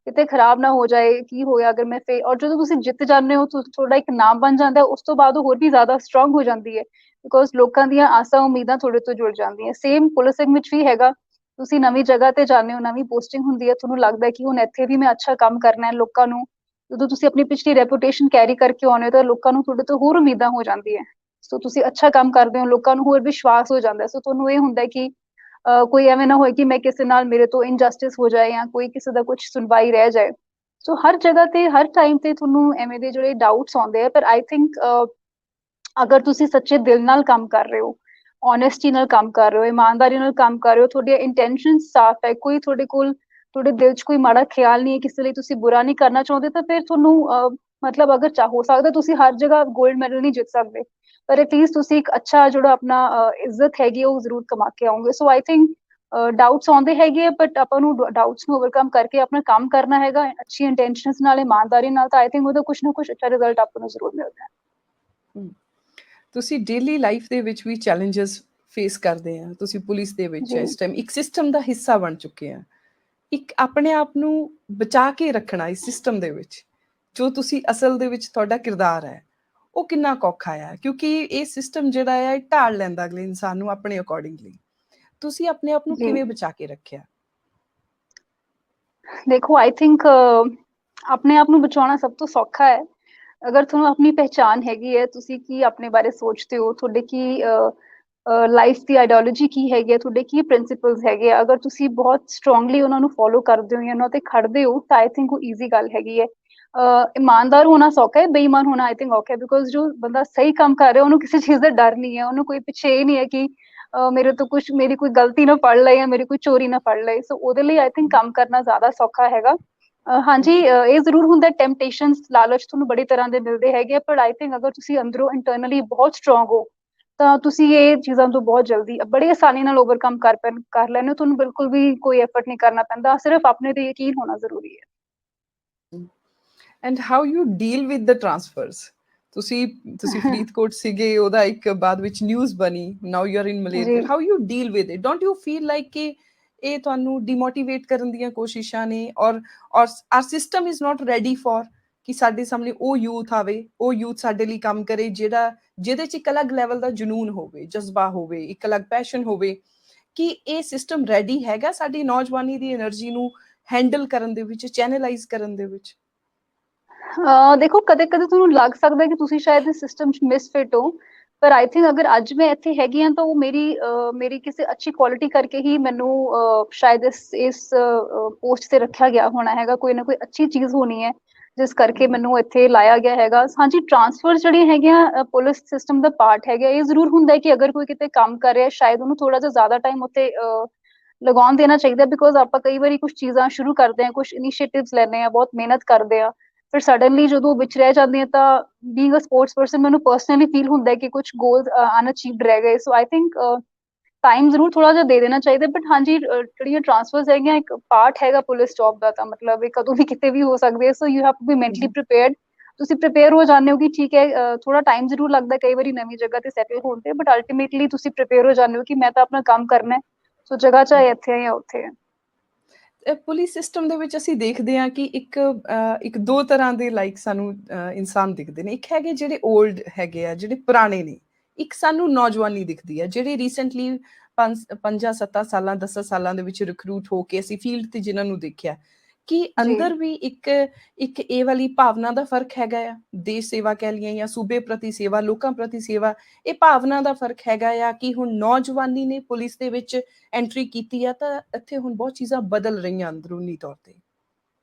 ਕਿਤੇ ਖਰਾਬ ਨਾ ਹੋ ਜਾਏ, ਕੀ ਹੋਇਆ ਅਗਰ ਮੈਂ ਫੇ ਔਰ ਜਦੋਂ ਤੁਸੀਂ ਜਿੱਤ ਜਾਂਦੇ ਹੋ ਤੁਹਾਡਾ ਇੱਕ ਨਾਮ ਬਣ ਜਾਂਦਾ ਹੈ, ਉਸ ਤੋਂ ਬਾਅਦ ਉਹ ਹੋਰ ਵੀ ਜ਼ਿਆਦਾ ਸਟਰੋਂਗ ਹੋ ਜਾਂਦੀ ਹੈ, ਬਿਕੋਜ਼ ਲੋਕਾਂ ਦੀਆਂ ਆਸਾਂ ਉਮੀਦਾਂ ਤੁਹਾਡੇ ਤੋਂ ਜੁੜ ਜਾਂਦੀਆਂ। ਸੇਮ ਪੁਲਿਸਿੰਗ ਵਿੱਚ ਵੀ ਹੈਗਾ, ਤੁਸੀਂ ਨਵੀਂ ਜਗ੍ਹਾ ਤੇ ਜਾਂਦੇ ਹੋ, ਨਵੀਂ ਪੋਸਟਿੰਗ ਹੁੰਦੀ ਹੈ, ਤੁਹਾਨੂੰ ਲੱਗਦਾ ਹੈ ਕਿ ਹੁਣ ਇੱਥੇ ਵੀ ਮੈਂ ਅੱਛਾ ਕੰਮ ਕਰਨਾ ਹੈ। ਲੋਕਾਂ ਨੂੰ ਜਦੋਂ ਤੁਸੀਂ ਆਪਣੀ ਪਿਛਲੀ ਰੈਪੂਟੇਸ਼ਨ ਕੈਰੀ ਕਰਕੇ ਆਉਂਦੇ ਹੋ ਤਾਂ ਲੋਕਾਂ ਨੂੰ ਤੁਹਾਡੇ ਤੋਂ ਹੋਰ ਉਮੀਦਾਂ ਹੋ ਜਾਂਦੀ ਹੈ। ਸੋ ਤੁਸੀਂ ਅੱਛਾ ਕੰਮ ਕਰਦੇ ਹੋ, ਲੋਕਾਂ ਨੂੰ ਹੋਰ ਵਿਸ਼ਵਾਸ ਹੋ ਜਾਂਦਾ ਹੈ। ਸੋ ਤੁਹਾਨੂੰ ਇਹ ਹੁੰਦਾ ਹੈ ਕਿ ਕੋਈ ਐਵੇਂ ਨਾ ਹੋਏ ਕਿ ਮੈਂ ਕਿਸੇ ਨਾਲ, ਮੇਰੇ ਤੋਂ ਇਨਜਸਟਿਸ ਹੋ ਜਾਏ ਜਾਂ ਕੋਈ ਕਿਸੇ ਦਾ ਕੁਝ ਸੁਣਵਾਈ ਰਹਿ ਜਾਏ। ਸੋ ਹਰ ਜਗ੍ਹਾ ਤੇ ਹਰ ਟਾਈਮ ਤੇ ਤੁਹਾਨੂੰ ਐਵੇਂ ਦੇ ਜਿਹੜੇ ਡਾਊਟਸ ਆਉਂਦੇ ਆ, ਪਰ ਆਈ ਥਿੰਕ ਅਗਰ ਤੁਸੀਂ ਸੱਚੇ ਦਿਲ ਨਾਲ ਕੰਮ ਕਰ ਰਹੇ ਹੋ, ਓਨੈਸਟੀ ਨਾਲ ਕੰਮ ਕਰ ਰਹੇ ਹੋ, ਇਮਾਨਦਾਰੀ ਨਾਲ ਕੰਮ ਕਰ ਰਹੇ ਹੋ, ਤੁਹਾਡੀਆਂ ਇੰਟੈਂਸ਼ਨ ਸਾਫ਼ ਹੈ, ਕੋਈ ਤੁਹਾਡੇ ਕੋਲ, ਤੁਹਾਡੇ ਦਿਲ 'ਚ ਕੋਈ ਮਾੜਾ ਖਿਆਲ ਨਹੀਂ ਹੈ, ਕਿਸੇ ਲਈ ਤੁਸੀਂ ਬੁਰਾ ਨਹੀਂ ਕਰਨਾ ਚਾਹੁੰਦੇ, ਤਾਂ ਫਿਰ ਤੁਹਾਨੂੰ ਮਤਲਬ ਅਗਰ ਹੋ ਸਕਦਾ ਤੁਸੀਂ ਹਰ ਜਗ੍ਹਾ 골ਡ ਮੈਡਲ ਨਹੀਂ ਜਿੱਤ ਸਕਦੇ, ਪਰ ਐਟਲੀਸਟ ਤੁਸੀਂ ਇੱਕ ਅੱਛਾ ਜਿਹੜਾ ਆਪਣਾ ਇੱਜ਼ਤ ਹੈਗੀ ਉਹ ਜ਼ਰੂਰ ਕਮਾ ਕੇ ਆਉਂਗੇ। ਸੋ ਆਈ ਥਿੰਕ ਡਾਊਟਸ ਆਉਂਦੇ ਹੈਗੇ ਆ, ਬਟ ਆਪਾਂ ਨੂੰ ਡਾਊਟਸ ਨੂੰ ਓਵਰਕਮ ਕਰਕੇ ਆਪਣਾ ਕੰਮ ਕਰਨਾ ਹੈਗਾ ਅੱਛੀ ਇੰਟੈਂਸ਼ਨਸ ਨਾਲ, ਇਮਾਨਦਾਰੀ ਨਾਲ, ਤਾਂ ਆਈ ਥਿੰਕ ਉਹਦਾ ਕੁਛ ਨਾ ਕੁਛ ਅੱਛਾ ਰਿਜ਼ਲਟ ਆਪਾਂ ਨੂੰ ਜ਼ਰੂਰ ਮਿਲਦਾ ਹੈ। ਤੁਸੀਂ ਡੇਲੀ ਲਾਈਫ ਦੇ ਵਿੱਚ ਵੀ ਚੈਲੰਜਸ ਫੇਸ ਕਰਦੇ ਆ, ਤੁਸੀਂ ਪੁਲਿਸ ਦੇ ਵਿੱਚ ਜੀ ਇਸ ਟਾਈਮ ਇੱਕ ਸਿਸਟਮ ਦਾ ਹਿੱਸਾ ਬਣ ਚੁੱਕੇ ਆ। ਇੱਕ ਆਪਣੇ ਆਪ ਨੂੰ ਬਚਾ ਕੇ ਰੱਖਣਾ ਇਸ ਸਿਸਟਮ ਦੇ ਵਿੱਚ, ਜੋ ਤੁਸੀਂ ਅਸਲ ਦੇ ਵਿੱਚ ਤੁਹਾਡਾ ਕਿਰਦਾਰ ਹੈ, ਉਹ ਕਿੰਨਾ ਕੁ ਔਖਾ ਆ, ਕਿਉਂਕਿ ਇਹ ਸਿਸਟਮ ਜਿਹੜਾ ਆ ਇਹ ਢਾਲ ਲੈਂਦਾ ਅਗਲੇ ਇਨਸਾਨ ਨੂੰ ਆਪਣੇ ਅਕੋਰਡਿੰਗਲੀ। ਤੁਸੀਂ ਆਪਣੇ ਆਪ ਨੂੰ ਜੀ ਕਿਵੇਂ ਬਚਾ ਕੇ ਰੱਖਿਆ? ਦੇਖੋ, ਆਈ ਥਿੰਕ ਆਪਣੇ ਆਪ ਨੂੰ ਬਚਾਉਣਾ ਸਭ ਤੋਂ ਸੌਖਾ ਹੈ ਅਗਰ ਤੁਹਾਨੂੰ ਆਪਣੀ ਪਹਿਚਾਨ ਹੈਗੀ ਹੈ, ਤੁਸੀਂ ਕੀ ਆਪਣੇ ਬਾਰੇ ਸੋਚਦੇ ਹੋ, ਤੁਹਾਡੇ ਕੀ ਲਾਈਫ ਦੀ ਆਈਡੀਓਲੋਜੀ ਕੀ ਹੈਗੀ ਹੈ, ਤੁਹਾਡੇ ਕੀ ਪ੍ਰਿੰਸੀਪਲਸ ਹੈਗੇ ਆ, ਅਗਰ ਤੁਸੀਂ ਬਹੁਤ ਸਟਰੋਂਗਲੀ ਉਹਨਾਂ ਨੂੰ ਫੋਲੋ ਕਰਦੇ ਹੋ ਜਾਂ ਉਹਨਾਂ ਤੇ ਖੜਦੇ ਹੋ ਤਾਂ ਆਈ ਥਿੰਕ ਉਹ ਈਜ਼ੀ ਗੱਲ ਹੈਗੀ ਹੈ। ਇਮਾਨਦਾਰ ਹੋਣਾ ਸੌਖਾ ਹੈ, ਬੇਈਮਾਨ ਹੋਣਾ ਆਈ ਥਿੰਕ ਔਖਾ ਹੈ, ਬਿਕੋਜ਼ ਜੋ ਬੰਦਾ ਸਹੀ ਕੰਮ ਕਰ ਰਿਹਾ ਉਹਨੂੰ ਕਿਸੇ ਚੀਜ਼ ਦਾ ਡਰ ਨਹੀਂ ਹੈ, ਉਹਨੂੰ ਕੋਈ ਪਿੱਛੇ ਇਹ ਨਹੀਂ ਹੈ ਕਿ ਮੇਰੇ ਤੋਂ ਕੁਝ, ਮੇਰੀ ਕੋਈ ਗਲਤੀ ਨਾ ਫੜ ਲਏ ਜਾਂ ਮੇਰੀ ਕੋਈ ਚੋਰੀ ਨਾ ਫੜ ਲਏ। ਸੋ ਉਹਦੇ ਲਈ ਆਈ ਥਿੰਕ ਕੰਮ ਕਰਨਾ ਜ਼ਿਆਦਾ ਸੌਖਾ ਹੈਗਾ। ਹਾਂਜੀ, ਇਹ ਜ਼ਰੂਰ ਹੁੰਦਾ, ਟੈਂਪਟੇਸ਼ਨਸ, ਲਾਲਚ ਤੁਹਾਨੂੰ ਬੜੀ ਤਰ੍ਹਾਂ ਦੇ ਮਿਲਦੇ ਹੈਗੇ, ਪਰ ਆਈ ਥਿੰਕ ਅਗਰ ਤੁਸੀਂ ਅੰਦਰੋਂ ਇੰਟਰਨਲੀ ਬਹੁਤ ਸਟਰੋਂਗ ਹੋ ਤਾਂ ਤੁਸੀਂ ਇਹ ਚੀਜ਼ਾਂ ਤੋਂ ਬਹੁਤ ਜਲਦੀ ਬੜੀ ਆਸਾਨੀ ਨਾਲ ਓਵਰਕਮ ਕਰ ਲੈਂਦੇ ਹੋ। ਤੁਹਾਨੂੰ ਬਿਲਕੁਲ ਵੀ ਕੋਈ ਐਫਰਟ ਨਹੀਂ ਕਰਨਾ ਪੈਂਦਾ, ਸਿਰਫ ਆਪਣੇ ਤੇ ਯਕੀਨ ਹੋਣਾ ਜ਼ਰੂਰੀ ਹੈ। And how you deal with the transfers? ਤੁਸੀਂ ਤੁਸੀਂ ਫਰੀਦਕੋਟ ਸੀਗੇ, ਉਹਦਾ ਇੱਕ ਬਾਅਦ ਵਿੱਚ ਨਿਊਜ਼ ਬਣੀ, ਨਾਓ ਯੂ ਆਰ ਇਨ ਜੀ Malerkotla, how you deal with it? Don't you feel like ਕਿ ਇਹ ਤੁਹਾਨੂੰ ਡੀਮੋਟੀਵੇਟ ਕਰਨ ਦੀਆਂ ਕੋਸ਼ਿਸ਼ਾਂ ਨੇ, ਔਰ our system is not ready for ਕਿ ਸਾਡੇ ਸਾਹਮਣੇ ਉਹ ਯੂਥ ਆਵੇ, ਉਹ ਯੂਥ ਸਾਡੇ ਲਈ ਕੰਮ ਕਰੇ ਜਿਹੜਾ, ਜਿਹਦੇ 'ਚ ਇੱਕ ਅਲੱਗ ਲੈਵਲ ਦਾ ਜਨੂਨ ਹੋਵੇ, ਜਜ਼ਬਾ ਹੋਵੇ, ਇੱਕ ਅਲੱਗ ਪੈਸ਼ਨ ਹੋਵੇ, ਕਿ ਇਹ ਸਿਸਟਮ ਰੈਡੀ ਹੈਗਾ ਸਾਡੀ ਨੌਜਵਾਨੀ ਦੀ એનર્ਜੀ ਨੂੰ ਹੈਂਡਲ ਕਰਨ ਦੇ ਵਿੱਚ, ਚੈਨਲਾਈਜ਼ ਕਰਨ ਦੇ ਵਿੱਚ? ਦੇਖੋ, ਕਦੇ ਕਦੇ ਤੁਹਾਨੂੰ ਲੱਗ ਸਕਦਾ ਕਿ ਤੁਸੀਂ ਸ਼ਾਇਦ ਇਸ ਸਿਸਟਮ 'ਚ ਮਿਸਫਿਟ ਹੋ, ਪਰ ਆਈ ਥਿੰਕ ਅਗਰ ਅੱਜ ਮੈਂ ਇੱਥੇ ਹੈਗੀ ਹਾਂ ਤਾਂ ਉਹ ਮੇਰੀ ਕਿਸੇ ਅੱਛੀ ਕੁਆਲਿਟੀ ਕਰਕੇ ਹੀ ਮੈਨੂੰ ਸ਼ਾਇਦ ਇਸ ਪੋਸਟ ਤੇ ਰੱਖਿਆ ਗਿਆ ਹੋਣਾ ਹੈਗਾ। ਕੋਈ ਨਾ ਕੋਈ ਅੱਛੀ ਚੀਜ਼ ਹੋਣੀ ਹੈ ਜਿਸ ਕਰਕੇ ਮੈਨੂੰ ਇੱਥੇ ਲਾਇਆ ਗਿਆ ਹੈਗਾ। ਹਾਂਜੀ, ਟ੍ਰਾਂਸਫਰ ਜਿਹੜੀਆਂ ਹੈਗੀਆਂ ਪੁਲਿਸ ਸਿਸਟਮ ਦਾ ਪਾਰਟ ਹੈਗਾ। ਇਹ ਜ਼ਰੂਰ ਹੁੰਦਾ ਹੈ ਕਿ ਅਗਰ ਕੋਈ ਕਿਤੇ ਕੰਮ ਕਰ ਰਿਹਾ, ਸ਼ਾਇਦ ਉਹਨੂੰ ਥੋੜਾ ਜਿਹਾ ਜ਼ਿਆਦਾ ਟਾਈਮ ਉੱਤੇ ਲਗਾਉਣ ਦੇਣਾ ਚਾਹੀਦਾ, ਬਿਕੋਜ਼ ਆਪਾਂ ਕਈ ਵਾਰੀ ਕੁਝ ਚੀਜ਼ਾਂ ਸ਼ੁਰੂ ਕਰਦੇ ਹਾਂ, ਕੁਝ ਇਨੀਸ਼ੀਏਟਿਵਸ ਲੈਂਦੇ ਹਾਂ, ਬਹੁਤ ਮਿਹਨਤ ਕਰਦੇ ਹਾਂ, ਫਿਰ ਸਡਨਲੀ ਜਦੋਂ ਵਿੱਚ ਰਹਿ ਜਾਂਦੇ ਆ ਤਾਂ ਬੀਇੰਗ ਅ ਸਪੋਰਟਸ ਪਰਸਨ ਮੈਨੂੰ ਪਰਸਨਲੀ ਫੀਲ ਹੁੰਦਾ ਹੈ ਕਿ ਕੁਝ ਗੋਲਸ ਅਨਅਚੀਵਡ ਰਹਿ ਗਏ। ਸੋ ਆਈ ਥਿੰਕ ਟਾਈਮ ਜ਼ਰੂਰ ਥੋੜਾ ਜਿਹਾ ਦੇ ਦੇਣਾ ਚਾਹੀਦਾ, ਬਟ ਹਾਂਜੀ, ਜਿਹੜੀਆਂ ਟ੍ਰਾਂਸਫਰਸ ਹੈਗੀਆਂ ਇੱਕ ਪਾਰਟ ਹੈਗਾ ਪੁਲਿਸ ਜੌਬ ਦਾ, ਤਾਂ ਮਤਲਬ ਇਹ ਕਦੋਂ ਵੀ ਕਿਤੇ ਵੀ ਹੋ ਸਕਦੇ ਹੈ। So you have to be mentally prepared. ਤੁਸੀਂ ਪ੍ਰੀਪੇਅਰ ਹੋ ਜਾਂਦੇ ਹੋ ਕਿ ਠੀਕ ਹੈ, ਥੋੜਾ ਟਾਈਮ ਜ਼ਰੂਰ ਲੱਗਦਾ ਕਈ ਵਾਰੀ ਨਵੀਂ ਜਗ੍ਹਾ ਤੇ ਸੈਟਲ ਹੋਣ ਤੇ, ਬਟ ਅਲਟੀਮੇਟਲੀ ਤੁਸੀਂ ਪ੍ਰੀਪੇਅਰ ਹੋ ਜਾਂਦੇ ਹੋ ਕਿ ਮੈਂ ਤਾਂ ਆਪਣਾ ਕੰਮ ਕਰਨਾ ਹੈ, ਸੋ ਜਗ੍ਹਾ ਚਾਹੇ ਇੱਥੇ ਹੈ ਜਾਂ ਉੱਥੇ ਹੈ। ਪੁਲਿਸ ਸਿਸਟਮ ਦੇ ਵਿੱਚ ਅਸੀਂ ਦੇਖਦੇ ਹਾਂ ਕਿ ਇੱਕ ਦੋ ਤਰ੍ਹਾਂ ਦੇ ਲਾਈਕ ਸਾਨੂੰ ਇਨਸਾਨ ਦਿਖਦੇ ਨੇ। ਇੱਕ ਹੈਗੇ ਜਿਹੜੇ ਓਲਡ ਹੈਗੇ ਆ, ਜਿਹੜੇ ਪੁਰਾਣੇ ਨੇ। ਇੱਕ ਸਾਨੂੰ ਨੌਜਵਾਨੀ ਦਿਖਦੀ ਹੈ, ਜਿਹੜੇ ਰੀਸੈਂਟਲੀ 5-7 ਸਾਲਾਂ 10 ਸਾਲਾਂ ਦੇ ਵਿੱਚ ਰਿਕਰੂਟ ਹੋ ਕੇ ਅਸੀਂ ਫੀਲਡ ਤੇ ਜਿਨ੍ਹਾਂ ਨੂੰ ਦੇਖਿਆ, ਕਿ ਜੀ ਅੰਦਰ ਵੀ ਇੱਕ ਇਹ ਵਾਲੀ ਭਾਵਨਾ ਦਾ ਫਰਕ ਹੈਗਾ ਆ, ਦੇਸ਼ ਸੇਵਾ ਕਹਿ ਲਈਏ ਜਾਂ ਸੂਬੇ ਪ੍ਰਤੀ ਸੇਵਾ, ਲੋਕਾਂ ਪ੍ਰਤੀ ਸੇਵਾ, ਇਹ ਭਾਵਨਾ ਦਾ ਫਰਕ ਹੈਗਾ ਆ ਕਿ ਹੁਣ ਨੌਜਵਾਨੀ ਨੇ ਪੁਲਿਸ ਦੇ ਵਿੱਚ ਐਂਟਰੀ ਕੀਤੀ ਆ ਤਾਂ ਇੱਥੇ ਹੁਣ ਬਹੁਤ ਚੀਜ਼ਾਂ ਬਦਲ ਰਹੀਆਂ ਅੰਦਰੂਨੀ ਤੌਰ ਤੇ।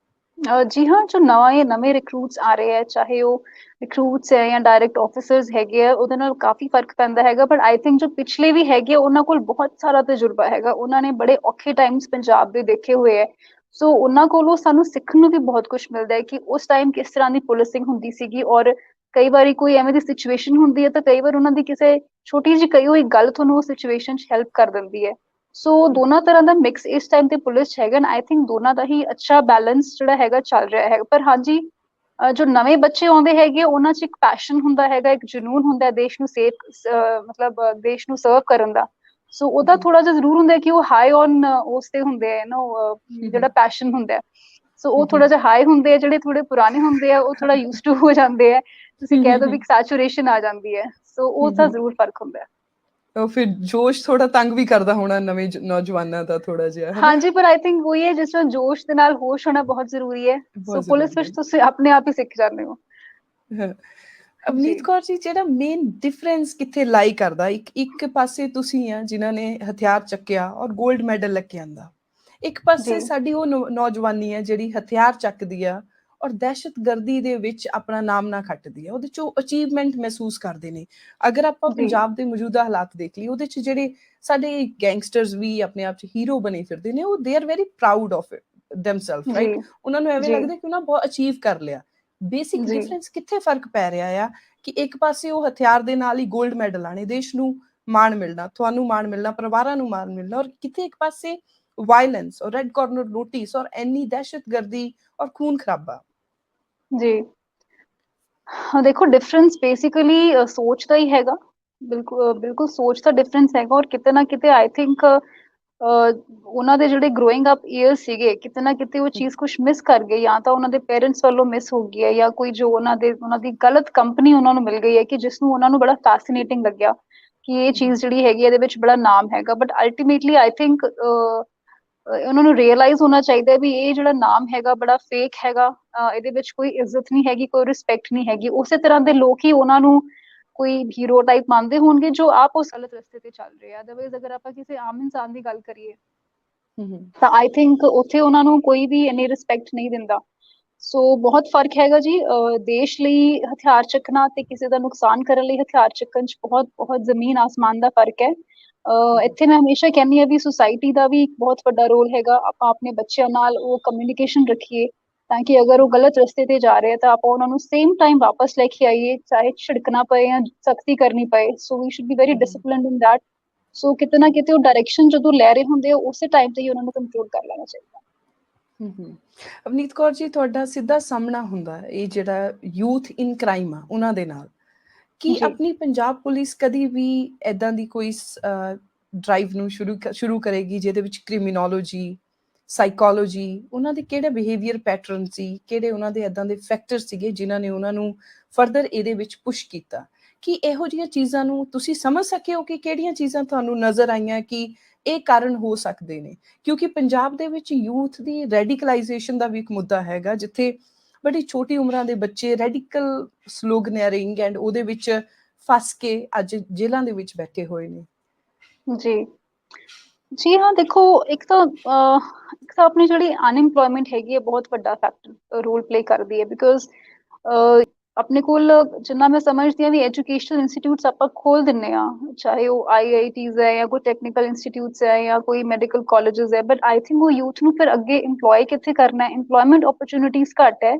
ਜੀ ਹਾਂ, ਜੋ ਨਵੇਂ ਰਿਕਰੂਟਸ ਆ ਰਹੇ ਹੈ, ਚਾਹੇ ਉਹ ਰਿਕਰੂਟਸ ਹੈ ਜਾਂ ਡਾਇਰੈਕਟ ਆਫਿਸਰਸ ਹੈਗੇ ਆ, ਉਹਦੇ ਨਾਲ ਕਾਫੀ ਫਰਕ ਪੈਂਦਾ ਹੈਗਾ। ਬਟ ਆਈ ਥਿੰਕ ਜੋ ਪਿਛਲੇ ਵੀ ਹੈਗੇ ਆ, ਉਹਨਾਂ ਕੋਲ ਬਹੁਤ ਸਾਰਾ ਤਜਰਬਾ ਹੈਗਾ, ਉਹਨਾਂ ਨੇ ਬੜੇ ਔਖੇ ਟਾਈਮਸ ਪੰਜਾਬ ਦੇ ਦੇਖੇ ਹੋਏ ਹੈ। ਸੋ ਉਹਨਾਂ ਕੋਲੋਂ ਸਾਨੂੰ ਸਿੱਖਣ ਨੂੰ ਵੀ ਬਹੁਤ ਕੁਝ ਮਿਲਦਾ ਹੈ ਕਿ ਉਸ ਟਾਈਮ ਕਿਸ ਤਰ੍ਹਾਂ ਦੀ ਪੁਲਿਸਿੰਗ ਹੁੰਦੀ ਸੀਗੀ, ਔਰ ਕਈ ਵਾਰੀ ਕੋਈ ਐਵੇਂ ਦੀ ਸਿਚੁਏਸ਼ਨ ਹੁੰਦੀ ਹੈ ਤਾਂ ਕਈ ਵਾਰ ਉਹਨਾਂ ਦੀ ਕਿਸੇ ਛੋਟੀ ਜਿਹੀ ਕਹੀ ਹੋਈ ਗੱਲ ਤੁਹਾਨੂੰ ਉਸ ਸਿਚੁਏਸ਼ਨ 'ਚ ਹੈਲਪ ਕਰ ਦਿੰਦੀ ਹੈ। ਸੋ ਦੋਨਾਂ ਤਰ੍ਹਾਂ ਦਾ ਮਿਕਸ ਇਸ ਟਾਈਮ ਤੇ ਪੁਲਿਸ 'ਚ ਹੈਗਾ, ਆਈ ਥਿੰਕ ਦੋਨਾਂ ਦਾ ਹੀ ਅੱਛਾ ਬੈਲੈਂਸ ਜਿਹੜਾ ਹੈਗਾ ਚੱਲ ਰਿਹਾ ਹੈ। ਪਰ ਹਾਂਜੀ, ਜੋ ਨਵੇਂ ਬੱਚੇ ਆਉਂਦੇ ਹੈਗੇ ਉਹਨਾਂ 'ਚ ਇੱਕ ਪੈਸ਼ਨ ਹੁੰਦਾ ਹੈਗਾ, ਇੱਕ ਜਨੂਨ ਹੁੰਦਾ ਦੇਸ਼ ਨੂੰ ਮਤਲਬ ਦੇਸ਼ ਨੂੰ ਸਰਵ ਕਰਨ ਦਾ। ਸੋ ਉਹਦਾ ਥੋੜਾ ਜਿਹਾ ਜ਼ਰੂਰ ਹੁੰਦਾ ਕਿ ਉਹ ਹਾਈ ਔਨ ਉਸ ਤੇ ਹੁੰਦੇ ਆ ਨਾ, ਜਿਹੜਾ ਪੈਸ਼ਨ ਹੁੰਦਾ, ਸੋ ਉਹ ਥੋੜਾ ਜਿਹਾ ਹਾਈ ਹੁੰਦੇ ਆ। ਜਿਹੜੇ ਥੋੜੇ ਪੁਰਾਣੇ ਹੁੰਦੇ ਆ ਉਹ ਥੋੜਾ ਯੂਜ਼ ਟੂ ਹੋ ਜਾਂਦੇ ਆ, ਤੁਸੀਂ ਕਹਿ ਦੋ ਵੀ ਇੱਕ ਸੈਚੂਰੇਸ਼ਨ ਆ ਜਾਂਦੀ ਹੈ। ਸੋ ਉਹ ਤਾਂ ਜ਼ਰੂਰ ਫਰਕ ਹੁੰਦਾ ਹੈ। ਉਹ ਫਿਰ ਜੋਸ਼ ਥੋੜਾ ਤੰਗ ਵੀ ਕਰਦਾ ਹੋਣਾ ਨਵੇਂ ਨੌਜਵਾਨਾਂ ਦਾ ਥੋੜਾ ਜਿਹਾ, ਹੈ ਨਾ? ਹਾਂਜੀ, ਪਰ ਆਈ ਥਿੰਕ ਉਹੀ ਹੈ ਜਿਸ ਤਰ੍ਹਾਂ ਜੋਸ਼ ਦੇ ਨਾਲ ਹੋਸ਼ ਹੋਣਾ ਬਹੁਤ ਜ਼ਰੂਰੀ ਹੈ। ਸੋ ਬਹੁਤ ਪੁਲਿਸ ਜ਼ਰੂਰੀ ਵਿੱਚ ਹੈ। ਤੁਸੀਂ ਆਪਣੇ ਆਪ ਹੀ ਸਿੱਖ ਜਾਂਦੇ ਹੋ। ਹਾਂ। ਜੀ ਅਵਨੀਤ ਕੌਰ ਜੀ, ਜਿਹੜਾ ਮੇਨ ਡਿਫਰੈਂਸ ਕਿੱਥੇ ਲਾਈ ਕਰਦਾ, ਇੱਕ ਇੱਕ ਪਾਸੇ ਤੁਸੀਂ ਆ ਜਿਨ੍ਹਾਂ ਨੇ ਹਥਿਆਰ ਚੱਕਿਆ ਔਰ 골ਡ ਮੈਡਲ ਲੈ ਕੇ ਆਂਦਾ, ਇੱਕ ਪਾਸੇ ਜੀ ਸਾਡੀ ਉਹ ਨੌਜਵਾਨੀ ਹੈ ਜਿਹੜੀ ਹਥਿਆਰ ਚੱਕਦੀ ਆ ਔਰ ਦਹਿਸ਼ਤਗਰਦੀ ਦੇ ਵਿੱਚ ਆਪਣਾ ਨਾਮ ਨਾ ਖੱਟਦੀ ਹੈ, ਉਹਦੇ 'ਚੋਂ ਅਚੀਵਮੈਂਟ ਮਹਿਸੂਸ ਕਰਦੇ ਨੇ। ਅਗਰ ਆਪਾਂ ਜੀ ਪੰਜਾਬ ਦੇ ਮੌਜੂਦਾ ਹਾਲਾਤ ਦੇਖ ਲਈਏ, ਉਹਦੇ 'ਚ ਜਿਹੜੇ ਸਾਡੇ ਗੈਂਗਸਟਰਸ ਵੀ ਆਪਣੇ ਆਪ 'ਚ ਹੀਰੋ ਬਣੇ ਫਿਰਦੇ ਨੇ, ਉਹ they are very proud of themselves, ਜੀ ਰਾਈਟ? ਉਹਨਾਂ ਨੂੰ ਐਵੇਂ ਜੀ ਲੱਗਦਾ ਕਿ ਉਹਨਾਂ ਬਹੁਤ ਅਚੀਵ ਕਰ ਲਿਆ। ਬੇਸਿਕ ਜੀ ਡਿਫਰੈਂਸ ਕਿੱਥੇ ਫਰਕ ਪੈ ਰਿਹਾ ਆ ਕਿ ਇੱਕ ਪਾਸੇ ਉਹ ਹਥਿਆਰ ਦੇ ਨਾਲ ਹੀ 골ਡ ਮੈਡਲ ਆਣੇ, ਦੇਸ਼ ਨੂੰ ਮਾਣ ਮਿਲਣਾ, ਤੁਹਾਨੂੰ ਮਾਣ ਮਿਲਣਾ, ਪਰਿਵਾਰਾਂ ਨੂੰ ਮਾਣ ਮਿਲਣਾ, ਔਰ ਕਿਤੇ ਇੱਕ ਪਾਸੇ ਵਾਇਲੈਂਸ ਔਰ ਰੈੱਡ ਕਾਰਨਰ ਨੋਟਿਸ ਔਰ ਇੰਨੀ ਦਹਿਸ਼ਤਗਰਦੀ ਔਰ ਖੂਨ ਖਰਾਬਾ। ਜੀ ਹਾਂ, ਦੇਖੋ ਡਿਫਰੈਂਸ ਬੇਸਿਕਲੀ ਸੋਚ ਦਾ ਹੀ ਹੈਗਾ। ਬਿਲਕੁਲ ਬਿਲਕੁਲ ਸੋਚ ਦਾ ਡਿਫਰੈਂਸ ਹੈਗਾ, ਔਰ ਕਿਤੇ ਨਾ ਕਿਤੇ ਆਈ ਥਿੰਕ ਉਹਨਾਂ ਦੇ ਜਿਹੜੇ ਗਰੋਇੰਗ ਅਪ ਈਅਰਸ ਸੀਗੇ, ਕਿਤੇ ਨਾ ਕਿਤੇ ਉਹ ਚੀਜ਼ ਕੁਝ ਮਿਸ ਕਰ ਗਏ, ਜਾਂ ਤਾਂ ਉਹਨਾਂ ਦੇ ਪੇਰੈਂਟਸ ਵੱਲੋਂ ਮਿਸ ਹੋ ਗਈ ਹੈ, ਜਾਂ ਕੋਈ ਜੋ ਉਹਨਾਂ ਦੀ ਗਲਤ ਕੰਪਨੀ ਉਹਨਾਂ ਨੂੰ ਮਿਲ ਗਈ ਹੈ ਕਿ ਜਿਸ ਨੂੰ ਉਹਨਾਂ ਨੂੰ ਬੜਾ ਫੈਸੀਨੇਟਿੰਗ ਲੱਗਿਆ ਕਿ ਇਹ ਚੀਜ਼ ਜਿਹੜੀ ਹੈਗੀ ਇਹਦੇ ਵਿੱਚ ਬੜਾ ਨਾਮ ਹੈਗਾ। ਬਟ ਅਲਟੀਮੇਟਲੀ ਆਈ ਥਿੰਕ ਉਹਨਾਂ ਨੂੰ ਰੀਅਲਾਈਜ਼ ਹੋਣਾ ਚਾਹੀਦਾ ਵੀ ਇਹ ਜਿਹੜਾ ਨਾਮ ਹੈਗਾ ਬੜਾ ਫੇਕ ਹੈਗਾ। ਇਹਦੇ ਵਿੱਚ ਕੋਈ ਇੱਜ਼ਤ ਨਹੀਂ ਹੈਗੀ, ਕੋਈ ਰਿਸਪੈਕਟ ਨਹੀਂ ਹੈਗੀ। ਉਸੇ ਤਰ੍ਹਾਂ ਦੇ ਲੋਕ ਹੀ ਉਹਨਾਂ ਨੂੰ ਕੋਈ ਹੀਰੋ ਟਾਈਪ ਮੰਨਦੇ ਹੋਣਗੇ ਜੋ ਆਪ ਉਸ ਗਲਤ ਰਸਤੇ ਤੇ ਚੱਲ ਰਹੇ ਆ। ਅਦਰਵਾਈਜ਼ ਅਗਰ ਆਪਾਂ ਕਿਸੇ ਆਮ ਇਨਸਾਨ ਦੀ ਗੱਲ ਕਰੀਏ ਤਾਂ ਆਈ ਥਿੰਕ ਉੱਥੇ ਉਹਨਾਂ ਨੂੰ ਕੋਈ ਵੀ ਇੰਨੀ ਰਿਸਪੈਕਟ ਨਹੀਂ ਦਿੰਦਾ। ਸੋ ਬਹੁਤ ਫਰਕ ਹੈਗਾ ਜੀ, ਦੇਸ਼ ਲਈ ਹਥਿਆਰ ਚੱਕਣਾ ਤੇ ਕਿਸੇ ਦਾ ਨੁਕਸਾਨ ਕਰਨ ਲਈ ਹਥਿਆਰ ਚੱਕਣ 'ਚ ਬਹੁਤ ਬਹੁਤ ਜ਼ਮੀਨ ਆਸਮਾਨ ਦਾ ਫਰਕ ਹੈ। ਇੱਥੇ ਮੈਂ ਹਮੇਸ਼ਾ ਕਹਿੰਦੀ ਹਾਂ ਵੀ ਸੁਸਾਇਟੀ ਦਾ ਵੀ ਇੱਕ ਬਹੁਤ ਵੱਡਾ ਰੋਲ ਹੈਗਾ। ਆਪਾਂ ਆਪਣੇ ਬੱਚਿਆਂ ਨਾਲ ਉਹ ਕਮਿਊਨੀਕੇਸ਼ਨ ਰੱਖੀਏ ਤਾਂ ਕਿ ਅਗਰ ਉਹ ਗਲਤ ਰਸਤੇ ਤੇ ਜਾ ਰਹੇ ਆ ਤਾਂ ਆਪਾਂ ਉਹਨਾਂ ਨੂੰ ਸੇਮ ਟਾਈਮ ਵਾਪਸ ਲੈ ਕੇ ਆਈਏ, ਚਾਹੇ ਝਿੜਕਣਾ ਪਏ ਜਾਂ ਸਖਤੀ ਕਰਨੀ ਪਏ। So we should be very disciplined in that. So ਕਿਤੇ ਨਾ ਕਿਤੇ ਉਹ ਡਾਇਰੈਕਸ਼ਨ ਜਦੋਂ ਲੈ ਰਹੇ ਹੁੰਦੇ ਆ ਉਸੇ ਟਾਈਮ ਤੇ ਹੀ ਉਹਨਾਂ ਨੂੰ ਕੰਟਰੋਲ ਕਰ ਲੈਣਾ ਚਾਹੀਦਾ। ਅਵਨੀਤ ਕੌਰ ਜੀ, ਤੁਹਾਡਾ ਸਿੱਧਾ ਸਾਹਮਣਾ ਹੁੰਦਾ ਇਹ ਜਿਹੜਾ ਯੂਥ ਇਨ ਕ੍ਰਾਈਮ ਆ ਉਹਨਾਂ ਦੇ ਨਾਲ, ਕਿ ਜੀ ਆਪਣੀ ਪੰਜਾਬ ਪੁਲਿਸ ਕਦੀ ਵੀ ਐਦਾਂ ਦੀ ਕੋਈ ਡਰਾਈਵ ਨੂੰ ਸ਼ੁਰੂ ਕਰੇਗੀ ਜਿਹਦੇ ਵਿੱਚ ਕ੍ਰਿਮੀਨੋਲੋਜੀ, ਸਾਈਕੋਲੋਜੀ, ਉਹਨਾਂ ਦੇ ਕਿਹੜੇ ਬਿਹੇਵੀਅਰ ਪੈਟਰਨ ਸੀ, ਕਿਹੜੇ ਉਹਨਾਂ ਦੇ ਐਦਾਂ ਦੇ ਫੈਕਟਰ ਸੀਗੇ ਜਿਨ੍ਹਾਂ ਨੇ ਉਹਨਾਂ ਨੂੰ ਫਰਦਰ ਇਹਦੇ ਵਿੱਚ ਪੁਸ਼ ਕੀਤਾ? ਕਿ ਇਹੋ ਜਿਹੀਆਂ ਚੀਜ਼ਾਂ ਨੂੰ ਤੁਸੀਂ ਸਮਝ ਸਕੇ ਹੋ ਕਿ ਕਿਹੜੀਆਂ ਚੀਜ਼ਾਂ ਤੁਹਾਨੂੰ ਨਜ਼ਰ ਆਈਆਂ ਕਿ ਇਹ ਕਾਰਨ ਹੋ ਸਕਦੇ ਨੇ? ਕਿਉਂਕਿ ਪੰਜਾਬ ਦੇ ਵਿੱਚ ਯੂਥ ਦੀ ਰੈਡੀਕਲਾਈਜੇਸ਼ਨ ਦਾ ਵੀ ਇੱਕ ਮੁੱਦਾ ਹੈਗਾ, ਜਿੱਥੇ ਬੜੀ ਛੋਟੀ ਉਮਰਾਂ ਦੇ ਬੱਚੇ ਰੈਡੀਕਲ ਸਲੋਗਨਰਿੰਗ ਐਂਡ ਉਹਦੇ ਵਿੱਚ ਫਸ ਕੇ ਅੱਜ ਜੇਲ੍ਹਾਂ ਦੇ ਵਿੱਚ ਬੈਠੇ ਹੋਏ ਨੇ। ਜੀ ਜੀ ਹਾਂ, ਦੇਖੋ ਇੱਕ ਤਾਂ ਆਪਣੀ ਜਿਹੜੀ ਅਨਇੰਪਲੋਇਮੈਂਟ ਹੈਗੀ ਹੈ ਬਹੁਤ ਵੱਡਾ ਫੈਕਟਰ ਰੋਲ ਪਲੇ ਕਰਦੀ ਹੈ। ਬਿਕੋਜ਼ ਆਪਣੇ ਕੋਲ ਜਿੰਨਾ ਮੈਂ ਸਮਝਦੀ ਹਾਂ ਵੀ ਐਜੂਕੇਸ਼ਨਲ ਇੰਸਟੀਟਿਊਟਸ ਆਪਾਂ ਖੋਲ ਦਿੰਦੇ ਆ, ਚਾਹੇ ਉਹ IITs ਹੈ ਜਾਂ ਕੋਈ ਟੈਕਨੀਕਲ ਇੰਸਟੀਟਿਊਟਸ ਹੈ ਜਾਂ ਕੋਈ ਮੈਡੀਕਲ ਕਾਲਜਸ ਹੈ, ਬਟ ਆਈ ਥਿੰਕ ਉਹ ਯੂਥ ਨੂੰ ਫਿਰ ਅੱਗੇ ਇੰਪਲੋਏ ਕਿੱਥੇ ਕਰਨਾ ਹੈ? ਇੰਪਲੋਇਮੈਂਟ ਓਪਰਚੁਨਿਟੀਜ਼ ਘੱਟ ਹੈ।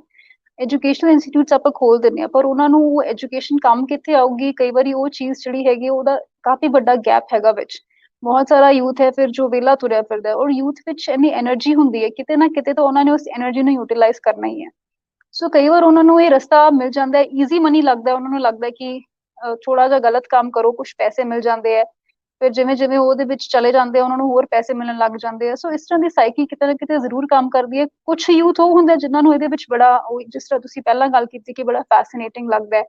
ਐਜੂਕੇਸ਼ਨਲ ਇੰਸਟੀਟਿਊਟਸ ਆਪਾਂ ਖੋਲ ਦਿੰਦੇ ਆ ਪਰ ਉਹਨਾਂ ਨੂੰ ਉਹ ਐਜੂਕੇਸ਼ਨ ਕੰਮ ਕਿੱਥੇ ਆਊਗੀ? ਕਈ ਵਾਰੀ ਉਹ ਚੀਜ਼ ਜਿਹੜੀ ਹੈਗੀ ਉਹਦਾ ਕਾਫੀ ਵੱਡਾ ਗੈਪ ਹੈਗਾ ਵਿੱਚ। ਬਹੁਤ ਸਾਰਾ ਯੂਥ ਹੈ ਫਿਰ ਜੋ ਵਿਹਲਾ ਤੁਰਿਆ ਫਿਰਦਾ, ਔਰ ਯੂਥ ਵਿੱਚ ਇੰਨੀ એનર્ਜੀ ਹੁੰਦੀ ਹੈ, ਕਿਤੇ ਨਾ ਕਿਤੇ ਤਾਂ ਉਹਨਾਂ ਨੇ ਉਸ એનર્ਜੀ ਨੂੰ ਯੂਟਿਲਾਈਜ਼ ਕਰਨਾ ਹੀ ਹੈ। ਸੋ ਕਈ ਵਾਰ ਉਹਨਾਂ ਨੂੰ ਇਹ ਰਸਤਾ ਮਿਲ ਜਾਂਦਾ ਹੈ, ਈਜ਼ੀ ਮਨੀ ਲੱਗਦਾ, ਉਹਨਾਂ ਨੂੰ ਲੱਗਦਾ ਕਿ ਥੋੜਾ ਜਿਹਾ ਗਲਤ ਕੰਮ ਕਰੋ, ਕੁਝ ਪੈਸੇ ਮਿਲ ਜਾਂਦੇ ਆ। ਫਿਰ ਜਿਵੇਂ ਜਿਵੇਂ ਉਹਦੇ ਵਿੱਚ ਚਲੇ ਜਾਂਦੇ ਆ ਉਹਨਾਂ ਨੂੰ ਹੋਰ ਪੈਸੇ ਮਿਲਣ ਲੱਗ ਜਾਂਦੇ ਆ। ਸੋ ਇਸ ਤਰ੍ਹਾਂ ਦੀ ਸਾਈਕੀ ਕਿਤੇ ਨਾ ਕਿਤੇ ਜ਼ਰੂਰ ਕੰਮ ਕਰਦੀ ਹੈ। ਕੁਝ ਯੂਥ ਉਹ ਹੁੰਦੇ ਜਿਨ੍ਹਾਂ ਨੂੰ ਇਹਦੇ ਵਿੱਚ ਬੜਾ, ਜਿਸ ਤਰ੍ਹਾਂ ਤੁਸੀਂ ਪਹਿਲਾਂ ਗੱਲ ਕੀਤੀ ਕਿ ਬੜਾ ਫੈਸੀਨੇਟਿੰਗ ਲੱਗਦਾ ਹੈ।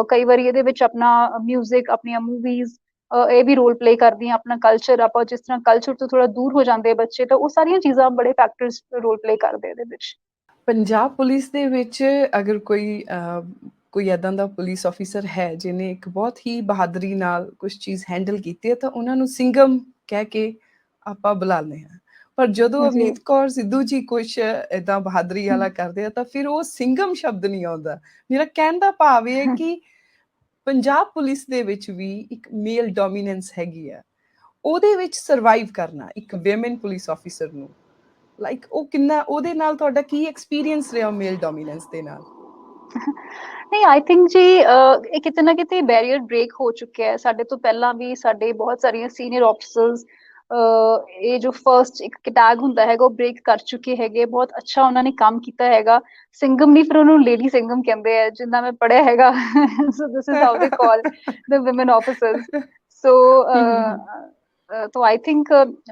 ਕਈ ਵਾਰੀ ਇਹਦੇ ਵਿੱਚ ਆਪਣਾ ਮਿਊਜ਼ਿਕ, ਆਪਣੀਆਂ ਮੂਵੀਜ਼ ਇਹ ਵੀ ਰੋਲ ਪਲੇ ਕਰਦੀਆਂ, ਆਪਣਾ ਕਲਚਰ, ਆਪਾਂ ਜਿਸ ਤਰ੍ਹਾਂ ਕਲਚਰ ਤੋਂ ਥੋੜਾ ਦੂਰ ਹੋ ਜਾਂਦੇ ਬੱਚੇ, ਤਾਂ ਉਹ ਸਾਰੀਆਂ ਚੀਜ਼ਾਂ ਬੜੇ ਫੈਕਟਰਸ ਰੋਲ ਪਲੇ ਕਰਦੇ ਇਹਦੇ ਵਿੱਚ। ਪੰਜਾਬ ਪੁਲਿਸ ਦੇ ਵਿੱਚ ਅਗਰ ਕੋਈ ਐਦਾਂ ਦਾ ਪੁਲਿਸ ਆਫੀਸਰ ਹੈ ਜਿਹਨੇ ਇੱਕ ਬਹੁਤ ਹੀ ਬਹਾਦਰੀ ਨਾਲ ਕੁਝ ਚੀਜ਼ ਹੈਂਡਲ ਕੀਤੀ ਹੈ ਤਾਂ ਉਹਨਾਂ ਨੂੰ ਸਿੰਘਮ ਕਹਿ ਕੇ ਆਪਾਂ ਬੁਲਾਉਂਦੇ ਹਾਂ। ਪਰ ਜਦੋਂ ਜੀ ਅਵਨੀਤ ਕੌਰ ਸਿੱਧੂ ਜੀ ਕੁਛ ਏਦਾਂ ਬਹਾਦਰੀ ਵਾਲਾ ਕਰਦੇ ਆ ਤਾਂ ਫਿਰ ਉਹ ਸਿੰਘਮ ਸ਼ਬਦ ਨਹੀਂ ਆਉਂਦਾ। ਮੇਰਾ ਕਹਿਣ ਦਾ ਭਾਵ ਇਹ ਹੈ ਕਿ ਪੰਜਾਬ ਪੁਲਿਸ ਦੇ ਵਿੱਚ ਵੀ ਇੱਕ ਮੇਲ ਡੋਮੀਨੈਂਸ ਹੈਗੀ ਆ, ਉਹਦੇ ਵਿੱਚ ਸਰਵਾਈਵ ਕਰਨਾ ਇੱਕ ਵਿਮਨ ਪੁਲਿਸ ਆਫੀਸਰ ਨੂੰ, ਲਾਈਕ ਉਹ ਕਿੰਨਾ, ਉਹਦੇ ਨਾਲ ਤੁਹਾਡਾ ਕੀ ਐਕਸਪੀਰੀਅੰਸ ਰਿਹਾ ਮੇਲ ਡੋਮੀਨੈਂਸ ਦੇ ਨਾਲ? ਨਹੀਂ, ਆਈ ਥਿੰਕ ਜੀ ਇਹ ਕਿਤੇ ਨਾ ਕਿਤੇ ਬੈਰੀਅਰ ਬ੍ਰੇਕ ਹੋ ਚੁੱਕਿਆ ਹੈ। ਸਾਡੇ ਤੋਂ ਪਹਿਲਾਂ ਵੀ ਸਾਡੇ ਬਹੁਤ ਸਾਰੀਆਂ ਸੀਨੀਅਰ ਆਫਿਸਰਸ ਇਹ ਜੋ ਫਰਸਟ ਇੱਕ ਟੈਗ ਹੁੰਦਾ ਹੈਗਾ ਉਹ ਬ੍ਰੇਕ ਕਰ ਚੁੱਕੇ ਹੈਗੇ, ਬਹੁਤ ਅੱਛਾ ਉਹਨਾਂ ਨੇ ਕੰਮ ਕੀਤਾ ਹੈਗਾ। ਸਿੰਗਮ ਨਹੀਂ, ਫਿਰ ਉਹਨੂੰ ਲੇਡੀ ਸਿੰਗਮ ਕਹਿੰਦੇ ਆ, ਜਿੰਨਾ ਮੈਂ ਪੜ੍ਹਿਆ ਹੈਗਾ। ਸੋ this is how they call the woman officers. ਸੋ तो आई थिंक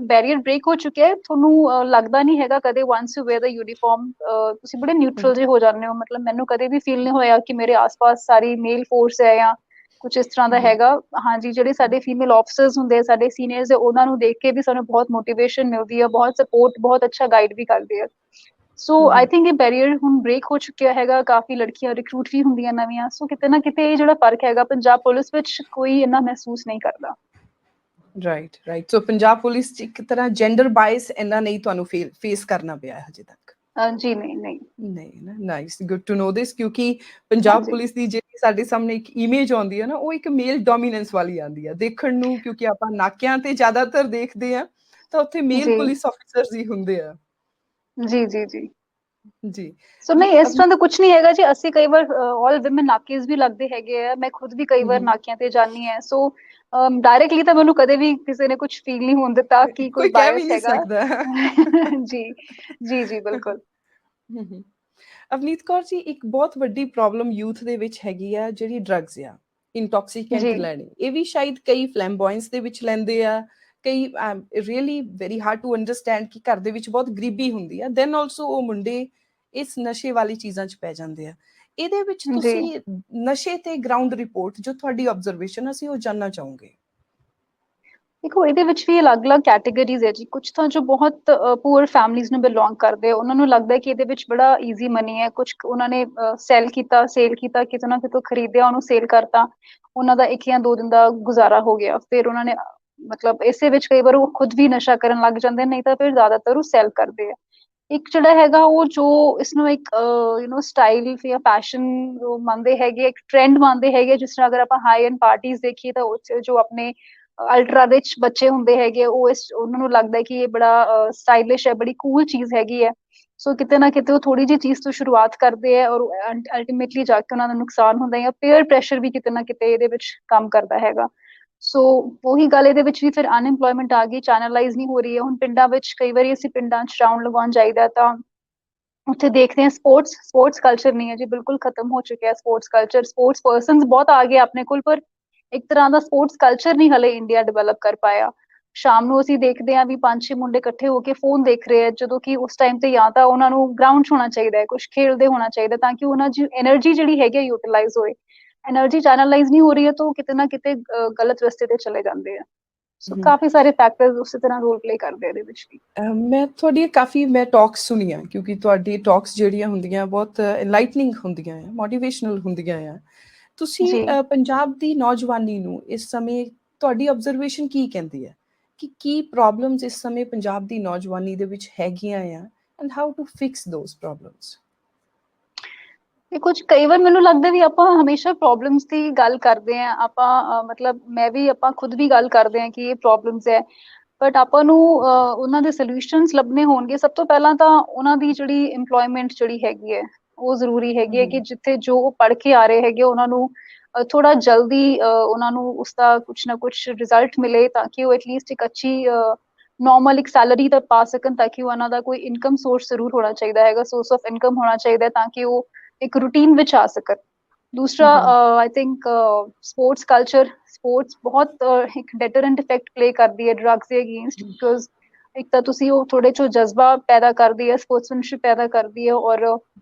बैरियर ब्रेक हो चुके हैं। ਤੁਹਾਨੂੰ ਲੱਗਦਾ ਨਹੀਂ ਹੈਗਾ ਕਦੇ once you wear the uniform ਤੁਸੀਂ ਬੜੇ ਨਿਊਟਰਲ ਜਿਹੇ ਹੋ ਜਾਂਦੇ ਹੋ। ਮਤਲਬ ਮੈਨੂੰ ਕਦੇ ਵੀ ਫੀਲ ਨਹੀਂ ਹੋਇਆ ਕਿ ਮੇਰੇ ਆਸ-ਪਾਸ ਸਾਰੀ ਮੇਲ ਫੋਰਸ ਹੈ ਜਾਂ ਕੁਝ ਇਸ ਤਰ੍ਹਾਂ ਦਾ ਹੈਗਾ। ਹਾਂਜੀ, ਜਿਹੜੇ ਸਾਡੇ ਫੀਮੇਲ ਆਫਿਸਰਸ ਹੁੰਦੇ ਆ, ਸਾਡੇ ਸੀਨੀਅਰਸ, ਉਹਨਾਂ ਨੂੰ ਦੇਖ ਕੇ ਵੀ ਸਾਨੂੰ ਬਹੁਤ ਮੋਟੀਵੇਸ਼ਨ ਮਿਲਦੀ ਹੈ, ਬਹੁਤ ਸਪੋਰਟ, ਬਹੁਤ ਅੱਛਾ ਗਾਈਡ ਵੀ ਕਰਦੇ ਆ। ਸੋ ਆਈ ਥਿੰਕ ਇਹ ਬੈਰੀਅਰ ਹੁਣ ਬ੍ਰੇਕ ਹੋ ਚੁੱਕਿਆ ਹੈਗਾ। ਕਾਫੀ ਲੜਕੀਆਂ ਰਿਕਰੂਟ ਵੀ ਹੁੰਦੀਆਂ ਨਵੀਆਂ। ਸੋ ਕਿਤੇ ਨਾ ਕਿਤੇ ਇਹ ਜਿਹੜਾ ਫਰਕ ਹੈਗਾ ਪੰਜਾਬ ਪੁਲਿਸ ਵਿੱਚ ਕੋਈ ਇੰਨਾ ਮਹਿਸੂਸ ਨਹੀਂ ਕਰਦਾ। Right, right. So Punjab police 'ਚ ਇੱਕ ਤਰ੍ਹਾਂ ਜੈਂਡਰ ਬਾਇਸ ਇੰਨਾ ਨਹੀਂ ਤੁਹਾਨੂੰ ਫੇਸ ਕਰਨਾ ਪਿਆ ਹਜੇ ਤੱਕ। ਜੀ ਨਹੀਂ, ਨਹੀਂ। ਨਹੀਂ ਨਾ, ਨਾਈਸ, ਗੁੱਡ ਟੂ ਨੋ ਦਿਸ। ਕਿਉਂਕਿ ਪੰਜਾਬ ਹਾਂਜੀ, ਪੁਲਿਸ ਦੀ ਜਿਹੜੀ ਸਾਡੇ ਸਾਹਮਣੇ ਇੱਕ ਇਮੇਜ ਆਉਂਦੀ ਹੈ ਨਾ, ਉਹ ਇੱਕ ਮੇਲ ਡੋਮੀਨੈਂਸ ਵਾਲੀ ਆਉਂਦੀ ਹੈ ਦੇਖਣ ਨੂੰ, ਕਿਉਂਕਿ ਆਪਾਂ ਨਾਕਿਆਂ ਤੇ ਜ਼ਿਆਦਾਤਰ ਦੇਖਦੇ ਹਾਂ ਤਾਂ ਉੱਥੇ ਮੇਲ ਜੀ, ਪੁਲਿਸ ਆਫਿਸਰਸ ਹੀ ਹੁੰਦੇ ਆ। ਜੀ, ਜੀ, ਜੀ। ਜੀ ਸੋ ਜੀ। ਨਹੀਂ, ਇਸ ਤਰ੍ਹਾਂ ਦਾ ਕੁਝ ਨਹੀਂ ਹੈਗਾ ਜੀ। ਅਸੀਂ ਕਈ ਵਾਰ ਆਲ ਵਿਮਨ ਨਾਕੇਸ ਵੀ ਲੱਗਦੇ ਹੈਗੇ ਆ। ਮੈਂ ਖੁਦ ਵੀ ਕਈ ਵਾਰ ਨਾਕਿਆਂ ਤੇ ਜਾਨੀ ਹੈ। ਸੋ ਡਾਇਰੈਕਟਲੀ ਤਾਂ ਮੈਨੂੰ ਕਦੇ ਵੀ ਕਿਸੇ ਨੇ ਕੁਝ ਫੀਲ ਨਹੀਂ ਹੋਣ ਦਿੱਤਾ ਕਿ ਕੋਈ ਕੋਈ ਕਹਿ ਵੀ ਬਾਇਸ ਨਹੀਂ ਹੈਗਾ। ਸਕਦਾ। ਜੀ, ਜੀ, ਜੀ, ਬਿਲਕੁਲ। ਅਵਨੀਤ ਕੌਰ ਜੀ, ਇੱਕ ਬਹੁਤ ਵੱਡੀ ਪ੍ਰੋਬਲਮ ਯੂਥ ਦੇ ਵਿੱਚ ਹੈਗੀ ਆ ਜਿਹੜੀ ਡਰੱਗਸ ਆ, ਜੀ, ਇੰਟੌਕਸੀਕੈਂਟ ਲੈਣੀ। ਇਹ ਵੀ ਸ਼ਾਇਦ ਕਈ ਫਲੈਮਬੋਇੰਸ ਦੇ ਵਿੱਚ ਲੈਂਦੇ ਆ, ਕਈ really very hard to understand ਕਿ ਘਰ ਦੇ ਵਿੱਚ ਬਹੁਤ ਗਰੀਬੀ ਹੁੰਦੀ ਆ, ਦੈਨ ਆਲਸੋ ਉਹ ਮੁੰਡੇ ਇਸ ਨਸ਼ੇ ਵਾਲੀ ਚੀਜ਼ਾਂ 'ਚ ਪੈ ਜਾਂਦੇ ਆ। ਇਹਦੇ ਵਿੱਚ ਜੀ। ਤੁਸੀਂ ਨਸ਼ੇ ਤੇ ਗਰਾਊਂਡ ਰਿਪੋਰਟ ਜੋ ਤੁਹਾਡੀ ਆਬਜ਼ਰਵੇਸ਼ਨ ਅਸੀਂ ਉਹ ਜਾਨਣਾ ਚਾਹੋਗੇ। ਦੇਖੋ, ਇਹਦੇ ਵਿੱਚ ਵੀ ਅਲੱਗ-ਅਲੱਗ ਕੈਟੇਗਰੀਜ਼ ਹੈ ਜੀ। ਕੁਝ ਤਾਂ ਜੋ ਬਹੁਤ ਪੂਅਰ ਫੈਮਲੀਜ਼ ਨੂੰ ਬਿਲੋਂਗ ਕਰਦੇ ਆ, ਉਹਨਾਂ ਨੂੰ ਲੱਗਦਾ ਹੈ ਕਿ ਇਹਦੇ ਵਿੱਚ ਬੜਾ ਈਜ਼ੀ ਮਨੀ ਹੈ। ਕੁਝ ਉਹਨਾਂ ਨੇ ਸੇਲ ਕੀਤਾ, ਕਿਤੇ ਨਾ ਕਿਤੋਂ ਖਰੀਦਿਆ, ਉਹਨੂੰ ਸੇਲ ਕਰਤਾ, ਉਹਨਾਂ ਦਾ 1 ਜਾਂ 2 ਦਿਨ ਦਾ ਗੁਜ਼ਾਰਾ ਹੋ ਗਿਆ। ਫਿਰ ਉਹਨਾਂ ਨੇ ਮਤਲਬ ਇਸੇ ਵਿੱਚ ਕਈ ਵਾਰ ਉਹ ਖੁਦ ਵੀ ਨਸ਼ਾ ਕਰਨ ਲੱਗ ਜਾਂਦੇ, ਨਹੀਂ ਤਾਂ ਫਿਰ ਜ਼ਿਆਦਾਤਰ ਉਹ ਸੈਲ ਕਰਦੇ ਆ। ਇੱਕ ਜਿਹੜਾ ਹੈਗਾ ਉਹ ਜੋ ਇਸਨੂੰ ਇੱਕ ਸਟਾਈਲ ਜਾਂ ਫੈਸ਼ਨ ਮੰਨਦੇ ਹੈਗੇ, ਇੱਕ ਟ੍ਰੈਂਡ ਮੰਨਦੇ ਹੈਗੇ। ਜਿਸ ਤਰ੍ਹਾਂ ਅਗਰ ਆਪਾਂ ਹਾਈ ਐਂਡ ਪਾਰਟੀਜ਼ ਦੇਖੀਏ ਤਾਂ ਉਹ ਜੋ ਆਪਣੇ ਅਲਟਰਾ ਰਿਚ ਬੱਚੇ ਹੁੰਦੇ ਹੈਗੇ, ਉਹ ਉਹਨਾਂ ਨੂੰ ਲੱਗਦਾ ਕਿ ਇਹ ਬੜਾ ਸਟਾਈਲਿਸ਼ ਹੈ, ਬੜੀ ਕੂਲ ਚੀਜ਼ ਹੈਗੀ ਹੈ। ਸੋ ਕਿਤੇ ਨਾ ਕਿਤੇ ਉਹ ਥੋੜੀ ਜਿਹੀ ਚੀਜ਼ ਤੋਂ ਸ਼ੁਰੂਆਤ ਕਰਦੇ ਆ ਔਰ ਅਲਟੀਮੇਟਲੀ ਜਾ ਕੇ ਉਹਨਾਂ ਦਾ ਨੁਕਸਾਨ ਹੁੰਦਾ ਹੈ। ਪੀਅਰ ਪ੍ਰੈਸ਼ਰ ਵੀ ਕਿਤੇ ਨਾ ਕਿਤੇ ਇਹਦੇ ਵਿੱਚ ਕੰਮ ਕਰਦਾ ਹੈਗਾ। ਸੋ ਉਹੀ ਗੱਲ, ਇਹਦੇ ਵਿੱਚ ਵੀ ਫਿਰ ਅਨਐਮਪਲੋਇਮੈਂਟ ਆ ਗਈ, ਚੈਨਲਾਈਜ਼ ਨਹੀਂ ਹੋ ਰਹੀ ਹੈ। ਹੁਣ ਪਿੰਡਾਂ ਵਿੱਚ ਕਈ ਵਾਰੀ ਅਸੀਂ ਪਿੰਡਾਂ 'ਚ ਰਾਉਂਡ ਲਗਾਉਣ ਜਾਈਦਾ ਤਾਂ ਉੱਥੇ ਦੇਖਦੇ ਹਾਂ ਸਪੋਰਟਸ ਕਲਚਰ ਨਹੀਂ ਹੈ ਜੀ, ਬਿਲਕੁਲ ਖਤਮ ਹੋ ਚੁੱਕਿਆ ਸਪੋਰਟਸ ਕਲਚਰ। ਸਪੋਰਟਸ ਪਰਸਨਸ ਬਹੁਤ ਆ ਗਏ ਆਪਣੇ ਕੋਲ, ਪਰ ਇੱਕ ਤਰ੍ਹਾਂ ਦਾ ਸਪੋਰਟਸ ਕਲਚਰ ਨਹੀਂ ਹਲੇ ਇੰਡੀਆ ਡਿਵੈਲਪ ਕਰ ਪਾਇਆ। ਸ਼ਾਮ ਨੂੰ ਅਸੀਂ ਦੇਖਦੇ ਹਾਂ ਵੀ 5-6 ਮੁੰਡੇ ਇਕੱਠੇ ਹੋ ਕੇ ਫੋਨ ਦੇਖ ਰਹੇ ਆ, ਜਦੋਂ ਕਿ ਉਸ ਟਾਈਮ ਤੇ ਜਾਂ ਤਾਂ ਉਹਨਾਂ ਨੂੰ ਗਰਾਊਂਡ 'ਚ ਹੋਣਾ ਚਾਹੀਦਾ ਹੈ, ਕੁਝ ਖੇਲਦੇ ਹੋਣਾ ਚਾਹੀਦਾ, ਤਾਂ ਕਿ ਉਹਨਾਂ ਦੀ એનર્ਜੀ ਜਿਹੜੀ ਹੈਗੀ ਯੂਟਿਲਾਈਜ਼ ਹੋਏ। એનર્ਜੀ ਚੈਨਲਾਈਜ਼ ਨਹੀਂ ਹੋ ਰਹੀ ਹੈ ਤਾਂ ਕਿਤੇ ਨਾ ਕਿਤੇ ਗਲਤ ਰਸਤੇ ਤੇ ਚਲੇ ਜਾਂਦੇ ਆ। ਸੋ ਕਾਫੀ ਸਾਰੇ ਫੈਕਟਰਸ ਉਸੇ ਤਰ੍ਹਾਂ ਰੋਲ ਪਲੇ ਕਰਦੇ ਆ ਇਹਦੇ ਵਿੱਚ ਵੀ। ਮੈਂ ਤੁਹਾਡੀਆਂ ਕਾਫੀ ਟਾਕਸ ਸੁਣੀਆਂ, ਕਿਉਂਕਿ ਤੁਹਾਡੀ ਟਾਕਸ ਜਿਹੜੀਆਂ ਹੁੰਦੀਆਂ ਬਹੁਤ ਇਨਲਾਈਟਨਿੰਗ ਹੁੰਦੀਆਂ ਆ, ਮੋਟੀਵੇਸ਼ਨਲ ਹੁੰਦੀਆਂ ਆ। ਤੁਸੀਂ ਜੀ, ਪੰਜਾਬ ਦੀ ਨੌਜਵਾਨੀ ਨੂੰ ਇਸ ਸਮੇਂ ਤੁਹਾਡੀ ਆਬਜ਼ਰਵੇਸ਼ਨ ਕੀ ਕਹਿੰਦੀ ਹੈ ਕਿ ਕੀ ਪ੍ਰੋਬਲਮਸ ਇਸ ਸਮੇਂ ਪੰਜਾਬ ਦੀ ਨੌਜਵਾਨੀ ਦੇ ਵਿੱਚ ਹੈਗੀਆਂ ਆ, and how to fix those problems. ਇਹ ਕੁਝ ਕਈ ਵਾਰ ਮੈਨੂੰ ਲੱਗਦਾ ਵੀ ਆਪਾਂ ਹਮੇਸ਼ਾ ਪ੍ਰੋਬਲਮਸ ਦੀ ਗੱਲ ਕਰਦੇ ਆਂ। ਆਪਾਂ ਮਤਲਬ ਮੈਂ ਵੀ, ਆਪਾਂ ਖੁਦ ਵੀ ਗੱਲ ਕਰਦੇ ਆਂ ਕਿ ਇਹ ਪ੍ਰੋਬਲਮਸ ਹੈ, ਬਟ ਆਪਾਂ ਨੂੰ ਉਹਨਾਂ ਦੇ ਸੋਲੂਸ਼ਨਸ ਲੱਭਣੇ ਹੋਣਗੇ। ਸਭ ਤੋਂ ਪਹਿਲਾਂ ਤਾਂ ਉਹਨਾਂ ਦੀ ਜਿਹੜੀ EMPLOYMENT ਜਿਹੜੀ ਹੈਗੀ ਹੈ ਉਹ ਜ਼ਰੂਰੀ ਹੈਗੀ ਹੈ, ਕਿ ਜਿੱਥੇ ਜੋ ਉਹ ਪੜ੍ਹ ਕੇ ਆ ਰਹੇ ਹੈਗੇ ਉਹਨਾਂ ਨੂੰ ਥੋੜਾ ਜਲਦੀ ਉਹਨਾਂ ਨੂੰ ਉਸਦਾ ਕੁਛ ਨਾ ਕੁਛ ਰਿਜ਼ਲਟ ਮਿਲੇ, ਤਾਂ ਕਿ ਉਹ ਐਟਲੀਸਟ ਇੱਕ ਅੱਛੀ ਨॉर्मल ਇੱਕ ਸੈਲਰੀ ਤਾਂ ਪਾ ਸਕਣ, ਤਾਂ ਕਿ ਉਹਨਾਂ ਦਾ ਕੋਈ ਇਨਕਮ ਸੋਰਸ ਜ਼ਰੂਰ ਹੋਣਾ ਚਾਹੀਦਾ ਹੈਗਾ, ਸੋਰਸ ਆਫ ਇਨਕਮ ਹੋਣਾ ਚਾਹੀਦਾ, ਤਾਂ ਕਿ ਉਹ ਇੱਕ ਰੂਟੀਨ ਵਿੱਚ ਆ ਸਕਣ। ਦੂਸਰਾ, I think sports culture, sports ਬਹੁਤ ਇੱਕ ਡੈਟਰੈਂਟ ਇਫੈਕਟ ਪਲੇ ਕਰਦੀ ਹੈ ਡਰੱਗਸ ਦੇ ਅਗੇਂਸਟ, ਬਿਕੋਜ਼ ਇੱਕ ਤਾਂ ਤੁਸੀਂ ਉਹ ਥੋੜੇ ਜੋ ਜਜ਼ਬਾ ਪੈਦਾ ਕਰਦੀ ਹੈ, ਸਪੋਰਟਸਮੈਨਸ਼ਿਪ ਪੈਦਾ ਕਰਦੀ ਹੈ, ਔਰ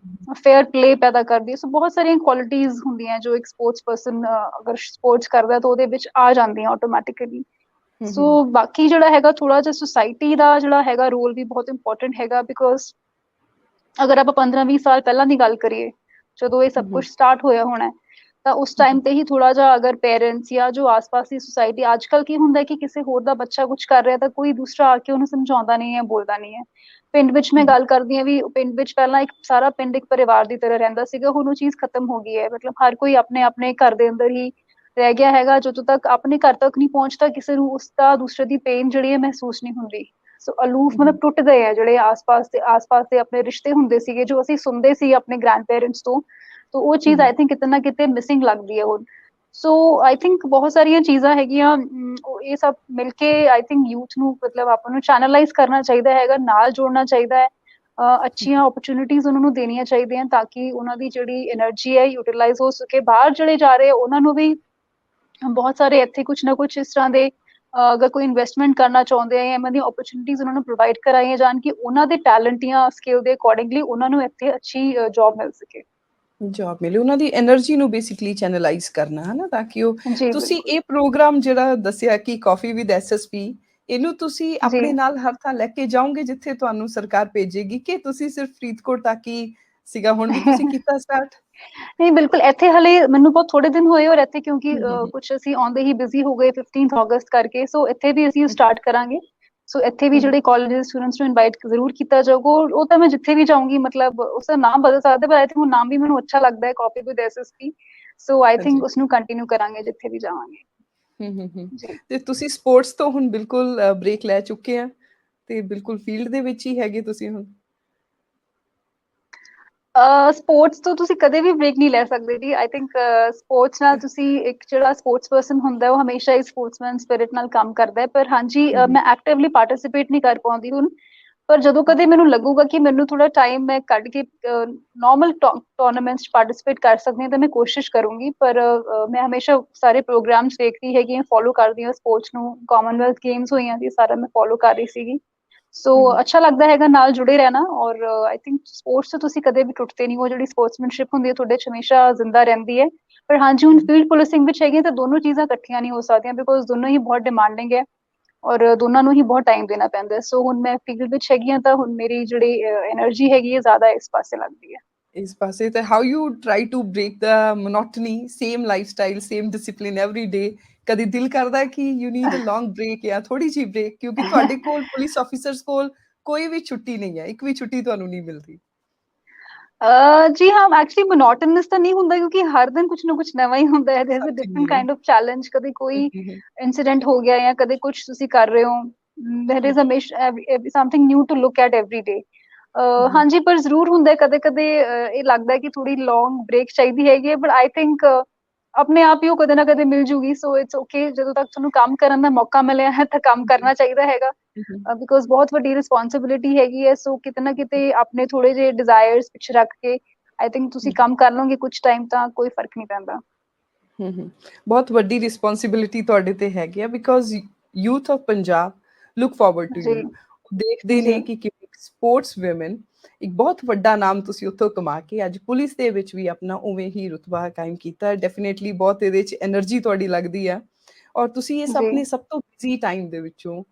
ਫੇਅਰ ਪਲੇ ਪੈਦਾ ਕਰਦੀ ਹੈ। ਸੋ ਬਹੁਤ ਸਾਰੀਆਂ ਕੁਆਲਿਟੀਜ਼ ਹੁੰਦੀਆਂ ਜੋ ਇੱਕ ਸਪੋਰਟਸ ਪਰਸਨ ਅਗਰ ਸਪੋਰਟਸ ਕਰਦਾ ਤਾਂ ਉਹਦੇ ਵਿੱਚ ਆ ਜਾਂਦੀਆਂ ਆਟੋਮੈਟਿਕਲੀ। ਸੋ ਬਾਕੀ ਜਿਹੜਾ ਹੈਗਾ ਥੋੜਾ ਜਿਹਾ ਸੁਸਾਇਟੀ ਦਾ ਜਿਹੜਾ ਹੈਗਾ ਰੋਲ ਵੀ ਬਹੁਤ ਇੰਪੋਰਟੈਂਟ ਹੈਗਾ, ਬਿਕੋਜ਼ ਅਗਰ ਆਪਾਂ 15-20 ਸਾਲ ਪਹਿਲਾਂ ਦੀ ਗੱਲ ਕਰੀਏ ਜਦੋਂ ਇਹ ਸਭ ਕੁਝ ਸਟਾਰਟ ਹੋਇਆ ਹੋਣਾ, ਤਾਂ ਉਸ ਟਾਈਮ ਤੇ ਹੀ ਥੋੜਾ ਜਿਹਾ ਅਗਰ ਪੇਰੈਂਟਸ ਜਾਂ ਜੋ ਆਸ-ਪਾਸ ਦੀ ਸੁਸਾਇਟੀ, ਅੱਜ ਕੱਲ ਕੀ ਹੁੰਦਾ ਕਿ ਕਿਸੇ ਹੋਰ ਦਾ ਬੱਚਾ ਕੁਝ ਕਰ ਰਿਹਾ ਤਾਂ ਕੋਈ ਦੂਸਰਾ ਆ ਕੇ ਉਹਨੂੰ ਸਮਝਾਉਂਦਾ ਨਹੀਂ ਹੈ, ਬੋਲਦਾ ਨਹੀਂ ਹੈ। ਪਿੰਡ ਵਿੱਚ ਮੈਂ ਗੱਲ ਕਰਦੀ ਹਾਂ ਵੀ ਪਿੰਡ ਵਿੱਚ ਪਹਿਲਾਂ ਇੱਕ ਸਾਰਾ ਪਿੰਡ ਇੱਕ ਪਰਿਵਾਰ ਦੀ ਤਰ੍ਹਾਂ ਰਹਿੰਦਾ ਸੀਗਾ, ਹੁਣ ਉਹ ਚੀਜ਼ ਖਤਮ ਹੋ ਗਈ ਹੈ। ਮਤਲਬ ਹਰ ਕੋਈ ਆਪਣੇ ਆਪਣੇ ਘਰ ਦੇ ਅੰਦਰ ਹੀ ਰਹਿ ਗਿਆ ਹੈਗਾ। ਜਦੋਂ ਤੱਕ ਆਪਣੇ ਘਰ ਤੱਕ ਨਹੀਂ ਪਹੁੰਚਦਾ, ਕਿਸੇ ਨੂੰ ਉਸਦਾ ਦੂਸਰੇ ਦੀ ਪੇਨ ਜਿਹੜੀ ਹੈ ਮਹਿਸੂਸ ਨਹੀਂ ਹੁੰਦੀ। ਸੋ ਅਲੂਫ ਮਤਲਬ ਟੁੱਟ ਗਏ ਆ ਜਿਹੜੇ ਆਸ-ਪਾਸ ਦੇ ਆਪਣੇ ਰਿਸ਼ਤੇ ਹੁੰਦੇ ਸੀਗੇ, ਜੋ ਅਸੀਂ ਸੁਣਦੇ ਸੀ ਆਪਣੇ ਗ੍ਰੈਂਡ ਪੇਰੈਂਟਸ ਤੋਂ। ਤਾਂ ਉਹ ਚੀਜ਼ ਆਈ ਥਿੰਕ ਕਿਤੇ ਨਾ ਕਿਤੇ ਮਿਸਿੰਗ ਲੱਗਦੀ ਹੈ ਹੁਣ। ਸੋ ਆਈ ਥਿੰਕ ਬਹੁਤ ਸਾਰੀਆਂ ਚੀਜ਼ਾਂ ਹੈਗੀਆਂ, ਇਹ ਸਭ ਮਿਲ ਕੇ ਆਈ ਥਿੰਕ ਯੂਥ ਨੂੰ ਮਤਲਬ ਆਪਾਂ ਨੂੰ ਚੈਨਲਾਈਜ਼ ਕਰਨਾ ਚਾਹੀਦਾ ਹੈਗਾ, ਨਾਲ ਜੋੜਨਾ ਚਾਹੀਦਾ ਹੈ, ਅੱਛੀਆਂ ਓਪਰਚੁਨਿਟੀਜ਼ ਉਹਨਾਂ ਨੂੰ ਦੇਣੀਆਂ ਚਾਹੀਦੀਆਂ ਤਾਂ ਕਿ ਉਹਨਾਂ ਦੀ ਜਿਹੜੀ એનર્ਜੀ ਹੈ ਯੂਟਿਲਾਈਜ਼ ਹੋ ਸਕੇ। ਬਾਹਰ ਜਿਹੜੇ ਜਾ ਰਹੇ ਉਹਨਾਂ ਨੂੰ ਵੀ ਬਹੁਤ ਸਾਰੇ ਇੱਥੇ ਕੁਛ ਨਾ ਕੁਛ ਇਸ ਤਰ੍ਹਾਂ ਦੇ ਅਗਰ ਕੋਈ ਇਨਵੈਸਟਮੈਂਟ ਕਰਨਾ ਚਾਹੁੰਦੇ ਆ ਜਾਂ ਇਹਨਾਂ ਦੀ ਓਪਰਚੁਨਿਟੀਜ਼ ਉਹਨਾਂ ਨੂੰ ਪ੍ਰੋਵਾਈਡ ਕਰਾਈਆਂ ਜਾਣ ਕਿ ਉਹਨਾਂ ਦੇ ਟੈਲੈਂਟ ਜਾਂ ਸਕਿੱਲ ਦੇ ਅਕੋਰਡਿੰਗਲੀ ਉਹਨਾਂ ਨੂੰ ਇੱਥੇ ਅੱਛੀ ਜੌਬ ਮਿਲ ਸਕੇ। ਜੌਬ ਮਿਲੇ, ਉਹਨਾਂ ਦੀ એનર્ਜੀ ਨੂੰ ਬੇਸਿਕਲੀ ਚੈਨਲਾਈਜ਼ ਕਰਨਾ ਹੈ ਨਾ, ਤਾਂ ਕਿ ਉਹ ਜੀ ਤੁਸੀਂ ਬਿਲਕੁਲ। ਇਹ ਪ੍ਰੋਗਰਾਮ ਜਿਹੜਾ ਦੱਸਿਆ ਕਿ ਕਾਫੀ ਵਿਦ ਐਸਐਸਪੀ, ਇਹਨੂੰ ਤੁਸੀਂ ਜੀ ਆਪਣੇ ਨਾਲ ਹਰ ਥਾਂ ਲੈ ਕੇ ਜਾਓਗੇ ਜਿੱਥੇ ਤੁਹਾਨੂੰ ਸਰਕਾਰ ਭੇਜੇਗੀ, ਕਿ ਤੁਸੀਂ ਸਿਰਫ ਫਰੀਦਕੋਟ ਤੱਕ ਹੀ ਸੀਗਾ, ਹੁਣ ਵੀ ਤੁਸੀਂ ਕੀਤਾ ਸਟਾਰਟ? ਨਹੀਂ ਬਿਲਕੁਲ, ਇੱਥੇ ਹਲੇ ਮੈਨੂੰ ਬਹੁਤ ਥੋੜੇ ਦਿਨ ਹੋਏ ਔਰ ਇੱਥੇ ਕਿਉਂਕਿ ਹੂੰ, ਹੂੰ, ਕੁਛ ਅਸੀਂ ਆਉਂਦੇ ਹੀ ਬਿਜ਼ੀ ਹੋ ਗਏ 15th ਅਗਸਤ ਕਰਕੇ, ਸੋ ਇੱਥੇ ਵੀ ਅਸੀਂ ਸਟਾਰਟ ਕਰਾਂਗੇ। ਸੋ ਇੱਥੇ ਵੀ ਹੂੰ, ਜਿਹੜੇ ਕਾਲਜ ਦੇ ਸਟੂਡੈਂਟਸ ਨੂੰ ਇਨਵਾਈਟ ਜ਼ਰੂਰ ਕੀਤਾ ਜਾਊਗਾ, ਉਹ ਤਾਂ ਮੈਂ ਜਿੱਥੇ ਵੀ ਜਾਊਂਗੀ ਮਤਲਬ ਉਸਦਾ ਨਾਮ ਬਦਲ ਸਕਦਾ ਪਰ ਆਈ ਥਿੰਕ ਉਹ ਨਾਮ ਵੀ ਮੈਨੂੰ ਅੱਛਾ ਲੱਗਦਾ ਹੈ, coffee with SSP. So I think ਹਾਂਜੀ, ਉਸਨੂੰ ਕੰਟੀਨਿਊ ਕਰਾਂਗੇ ਜਿੱਥੇ ਵੀ ਜਾਵਾਂਗੇ। ਹੂੰ, ਹੂੰ, ਹੂੰ। ਜੀ। ਤੇ ਤੁਸੀਂ ਸਪੋਰਟਸ ਤੋਂ ਹੁਣ ਬਿਲਕੁਲ ਬ੍ਰੇਕ ਲੈ ਚੁੱਕੇ ਆ, ਤੇ ਬਿਲਕੁਲ ਫੀਲਡ ਦੇ ਵਿੱਚ ਹੀ ਹੈਗੇ ਤੁਸੀਂ ਹੁਣ? ਸਪੋਰਟਸ ਤੋਂ ਤੁਸੀਂ ਕਦੇ ਵੀ ਬ੍ਰੇਕ ਨਹੀਂ ਲੈ ਸਕਦੇ ਜੀ। ਆਈ ਥਿੰਕ ਸਪੋਰਟਸ ਨਾਲ ਤੁਸੀਂ ਇੱਕ ਜਿਹੜਾ ਸਪੋਰਟਸ ਪਰਸਨ ਹੁੰਦਾ ਉਹ ਹਮੇਸ਼ਾ ਹੀ ਸਪੋਰਟਸਮੈਨ ਸਪਿਰਿਟ ਨਾਲ ਕੰਮ ਕਰਦਾ ਹੈ। ਪਰ ਹਾਂਜੀ ਹੂੰ, ਹੂੰ, ਮੈਂ ਐਕਟਿਵਲੀ ਪਾਰਟਿਸਿਪੇਟ ਨਹੀਂ ਕਰ ਪਾਉਂਦੀ ਹੁਣ, ਪਰ ਜਦੋਂ ਕਦੇ ਮੈਨੂੰ ਲੱਗੂਗਾ ਕਿ ਮੈਨੂੰ ਥੋੜਾ ਟਾਈਮ ਮੈਂ ਕੱਢ ਕੇ ਨਾਰਮਲ ਟੂਰਨਾਮੈਂਟਸ 'ਚ ਪਾਰਟਿਸਿਪੇਟ ਕਰ ਸਕਦੀ ਹਾਂ ਤਾਂ ਮੈਂ ਕੋਸ਼ਿਸ਼ ਕਰੂੰਗੀ। ਪਰ ਮੈਂ ਹਮੇਸ਼ਾ ਸਾਰੇ ਪ੍ਰੋਗਰਾਮਸ ਦੇਖਦੀ ਹੈਗੀ ਹਾਂ, ਫੋਲੋ ਕਰਦੀ ਹਾਂ ਸਪੋਰਟਸ ਨੂੰ। ਕਾਮਨਵੈਲਥ ਗੇਮਸ ਹੋਈਆਂ ਸੀ, ਸਾਰਾ ਮੈਂ ਫੋਲੋ ਕਰ ਰਹੀ ਸੀਗੀ। ਸੋ ਹੂੰ, ਹੂੰ, ਅੱਛਾ ਲੱਗਦਾ ਹੈਗਾ ਨਾਲ ਜੁੜੇ ਰਹਿਣਾ, ਔਰ ਆਈ ਥਿੰਕ ਸਪੋਰਟਸ ਤੋਂ ਤੁਸੀਂ ਕਦੇ ਵੀ ਟੁੱਟਦੇ ਨਹੀਂ ਹੋ, ਜਿਹੜੀ ਸਪੋਰਟਸਮੈਨਸ਼ਿਪ ਹੁੰਦੀ ਹੈ ਤੁਹਾਡੇ 'ਚ ਹਮੇਸ਼ਾ ਜ਼ਿੰਦਾ ਰਹਿੰਦੀ ਹੈ। ਪਰ ਹਾਂਜੀ ਹੁਣ ਹੂੰ, ਫੀਲਡ ਪੁਲਿਸਿੰਗ ਵਿੱਚ ਹੈਗੀਆਂ ਤਾਂ ਦੋਨੋਂ ਚੀਜ਼ਾਂ ਇਕੱਠੀਆਂ ਨਹੀਂ ਹੋ ਸਕਦੀਆਂ, ਬਿਕੋਜ਼ ਦੋਨੋਂ ਹੀ ਬਹੁਤ ਡਿਮਾਂਡਿੰਗ ਹੈ ਔਰ ਦੋਨਾਂ ਨੂੰ ਹੀ ਬਹੁਤ ਟਾਈਮ ਦੇਣਾ ਪੈਂਦਾ ਹੈ। ਸੋ ਹੁਣ ਮੈਂ ਫੀਲਡ ਵਿੱਚ ਹੈਗੀ ਹਾਂ ਤਾਂ ਹੁਣ ਮੇਰੀ ਜਿਹੜੀ એનર્ਜੀ ਹੈਗੀ ਹੈ ਜ਼ਿਆਦਾ ਇਸ ਪਾਸੇ ਲੱਗਦੀ ਹੈ। ਇਸ ਪਾਸੇ ਤੇ how you try to break the monotony, same lifestyle, same discipline every day? ਕਦੀ ਦਿਲ ਕਰਦਾ ਹੈ ਕਿ you need a long break ਜਾਂ ਥੋੜੀ ਜਿਹੀ ਬ੍ਰੇਕ, ਕਿਉਂਕਿ ਤੁਹਾਡੇ ਕੋਲ ਪੁਲਿਸ ਆਫੀਸਰਸ ਕੋਲ ਕੋਈ ਵੀ ਛੁੱਟੀ ਨਹੀਂ ਹੈ, ਇੱਕ ਵੀ ਛੁੱਟੀ ਤੁਹਾਨੂੰ ਨਹੀਂ ਮਿਲਦੀ। ਜੀ ਹਾਂ, ਐਕਚੁਅਲੀ ਮੋਨੋਟੋਨਸ ਤਾਂ ਨਹੀਂ ਹੁੰਦਾ ਕਿਉਂਕਿ ਹਰ ਦਿਨ ਕੁਛ ਨਾ ਕੁਛ ਨਵਾਂ ਹੀ ਹੁੰਦਾ ਹੈ। There is a something different new. Kind of challenge, ਕਦੇ ਕੋਈ इंसिडेंट हो गया या कदे कुछ ਤੁਸੀਂ ਕਰ ਰਹੇ ਹੋ, there is something new to look at every day. ਹਾਂਜੀ ਪਰ ਜ਼ਰੂਰ ਹੁੰਦਾ ਕਦੇ ਕਦੇ ਇਹ ਲੱਗਦਾ ਕਿ ਥੋੜੀ ਲੌਂਗ ਬ੍ਰੇਕ ਚਾਹੀਦੀ ਹੈਗੀ ਹੈ, ਬਟ ਆਈ ਥਿੰਕ ਆਪਣੇ ਆਪ ਹੀ ਉਹ ਕਦੇ ਨਾ ਕਦੇ ਮਿਲ ਜੂਗੀ। ਸੋ ਇਟਸ ਓਕੇ, ਜਦੋਂ ਤੱਕ ਤੁਹਾਨੂੰ ਕੰਮ ਕਰਨ ਦਾ ਮੌਕਾ ਮਿਲਿਆ ਹੈ ਤਾਂ ਕੰਮ ਕਰਨਾ ਚਾਹੀਦਾ ਹੈਗਾ, ਬਿਕੋਜ਼ ਬਹੁਤ ਵੱਡੀ ਰਿਸਪੌਂਸਿਬਿਲਿਟੀ ਹੈਗੀ ਹੈ। ਸੋ ਕਿਤੇ ਨਾ ਕਿਤੇ ਆਪਣੇ ਥੋੜੇ ਜਿਹੇ ਡਿਜ਼ਾਇਰਸ ਪਿੱਛੇ ਰੱਖ ਕੇ ਆਈ ਥਿੰਕ ਤੁਸੀਂ ਕੰਮ ਕਰ ਲਓਗੇ ਕੁਝ ਟਾਈਮ ਤਾਂ ਕੋਈ ਫਰਕ ਨਹੀਂ ਪੈਂਦਾ। ਬਹੁਤ ਵੱਡੀ ਰਿਸਪੌਂਸਿਬਿਲਿਟੀ ਤੁਹਾਡੇ ਤੇ ਹੈਗੀ ਆ, because youth of Punjab look forward to ਜੀ ਯੂ। ਦੇਖਦੇ ਜੀ ਨੇ ਕਿ ਕਿਵੇਂ ਸਪੋਰਟਸ ਔਮਨ, ਇੱਕ ਬਹੁਤ ਵੱਡਾ ਨਾਮ ਤੁਸੀਂ ਉੱਥੋਂ ਕਮਾ ਕੇ ਅੱਜ ਪੁਲਿਸ ਦੇ ਵਿੱਚ ਵੀ ਆਪਣਾ ਉਵੇਂ ਹੀ ਰੁਤਬਾ ਕਾਇਮ ਕੀਤਾ। ਡੈਫੀਨੇਟਲੀ ਬਹੁਤ ਇਹਦੇ 'ਚ એનર્ਜੀ ਤੁਹਾਡੀ ਲੱਗਦੀ ਆ, ਔਰ ਤੁਸੀਂ ਇਸ ਜੀ ਆਪਣੇ ਸਭ ਤੋਂ ਬਿਜ਼ੀ ਟਾਈਮ ਦੇ ਵਿੱਚੋਂ,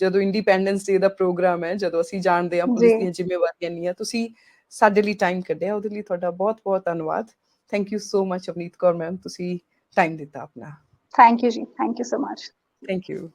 ਜਦੋਂ ਇੰਡੀਪੈਂਡੈਂਸ ਡੇ ਦਾ ਪ੍ਰੋਗਰਾਮ ਹੈ, ਜਦੋਂ ਅਸੀਂ ਜਾਣਦੇ ਹਾਂ ਜੀ ਪੁਲਿਸ ਦੀਆਂ ਜ਼ਿੰਮੇਵਾਰੀਆਂ ਨਹੀਂ ਆ, ਤੁਸੀਂ ਸਾਡੇ ਲਈ ਟਾਈਮ ਕੱਢਿਆ, ਉਹਦੇ ਲਈ ਤੁਹਾਡਾ ਬਹੁਤ ਬਹੁਤ ਧੰਨਵਾਦ। Thank you so much Avneet Kaur ma'am, ਤੁਸੀਂ ਟਾਈਮ ਦਿੱਤਾ ਆਪਣਾ। ਥੈਂਕ ਯੂ ਜੀ, thank you so much. Thank you.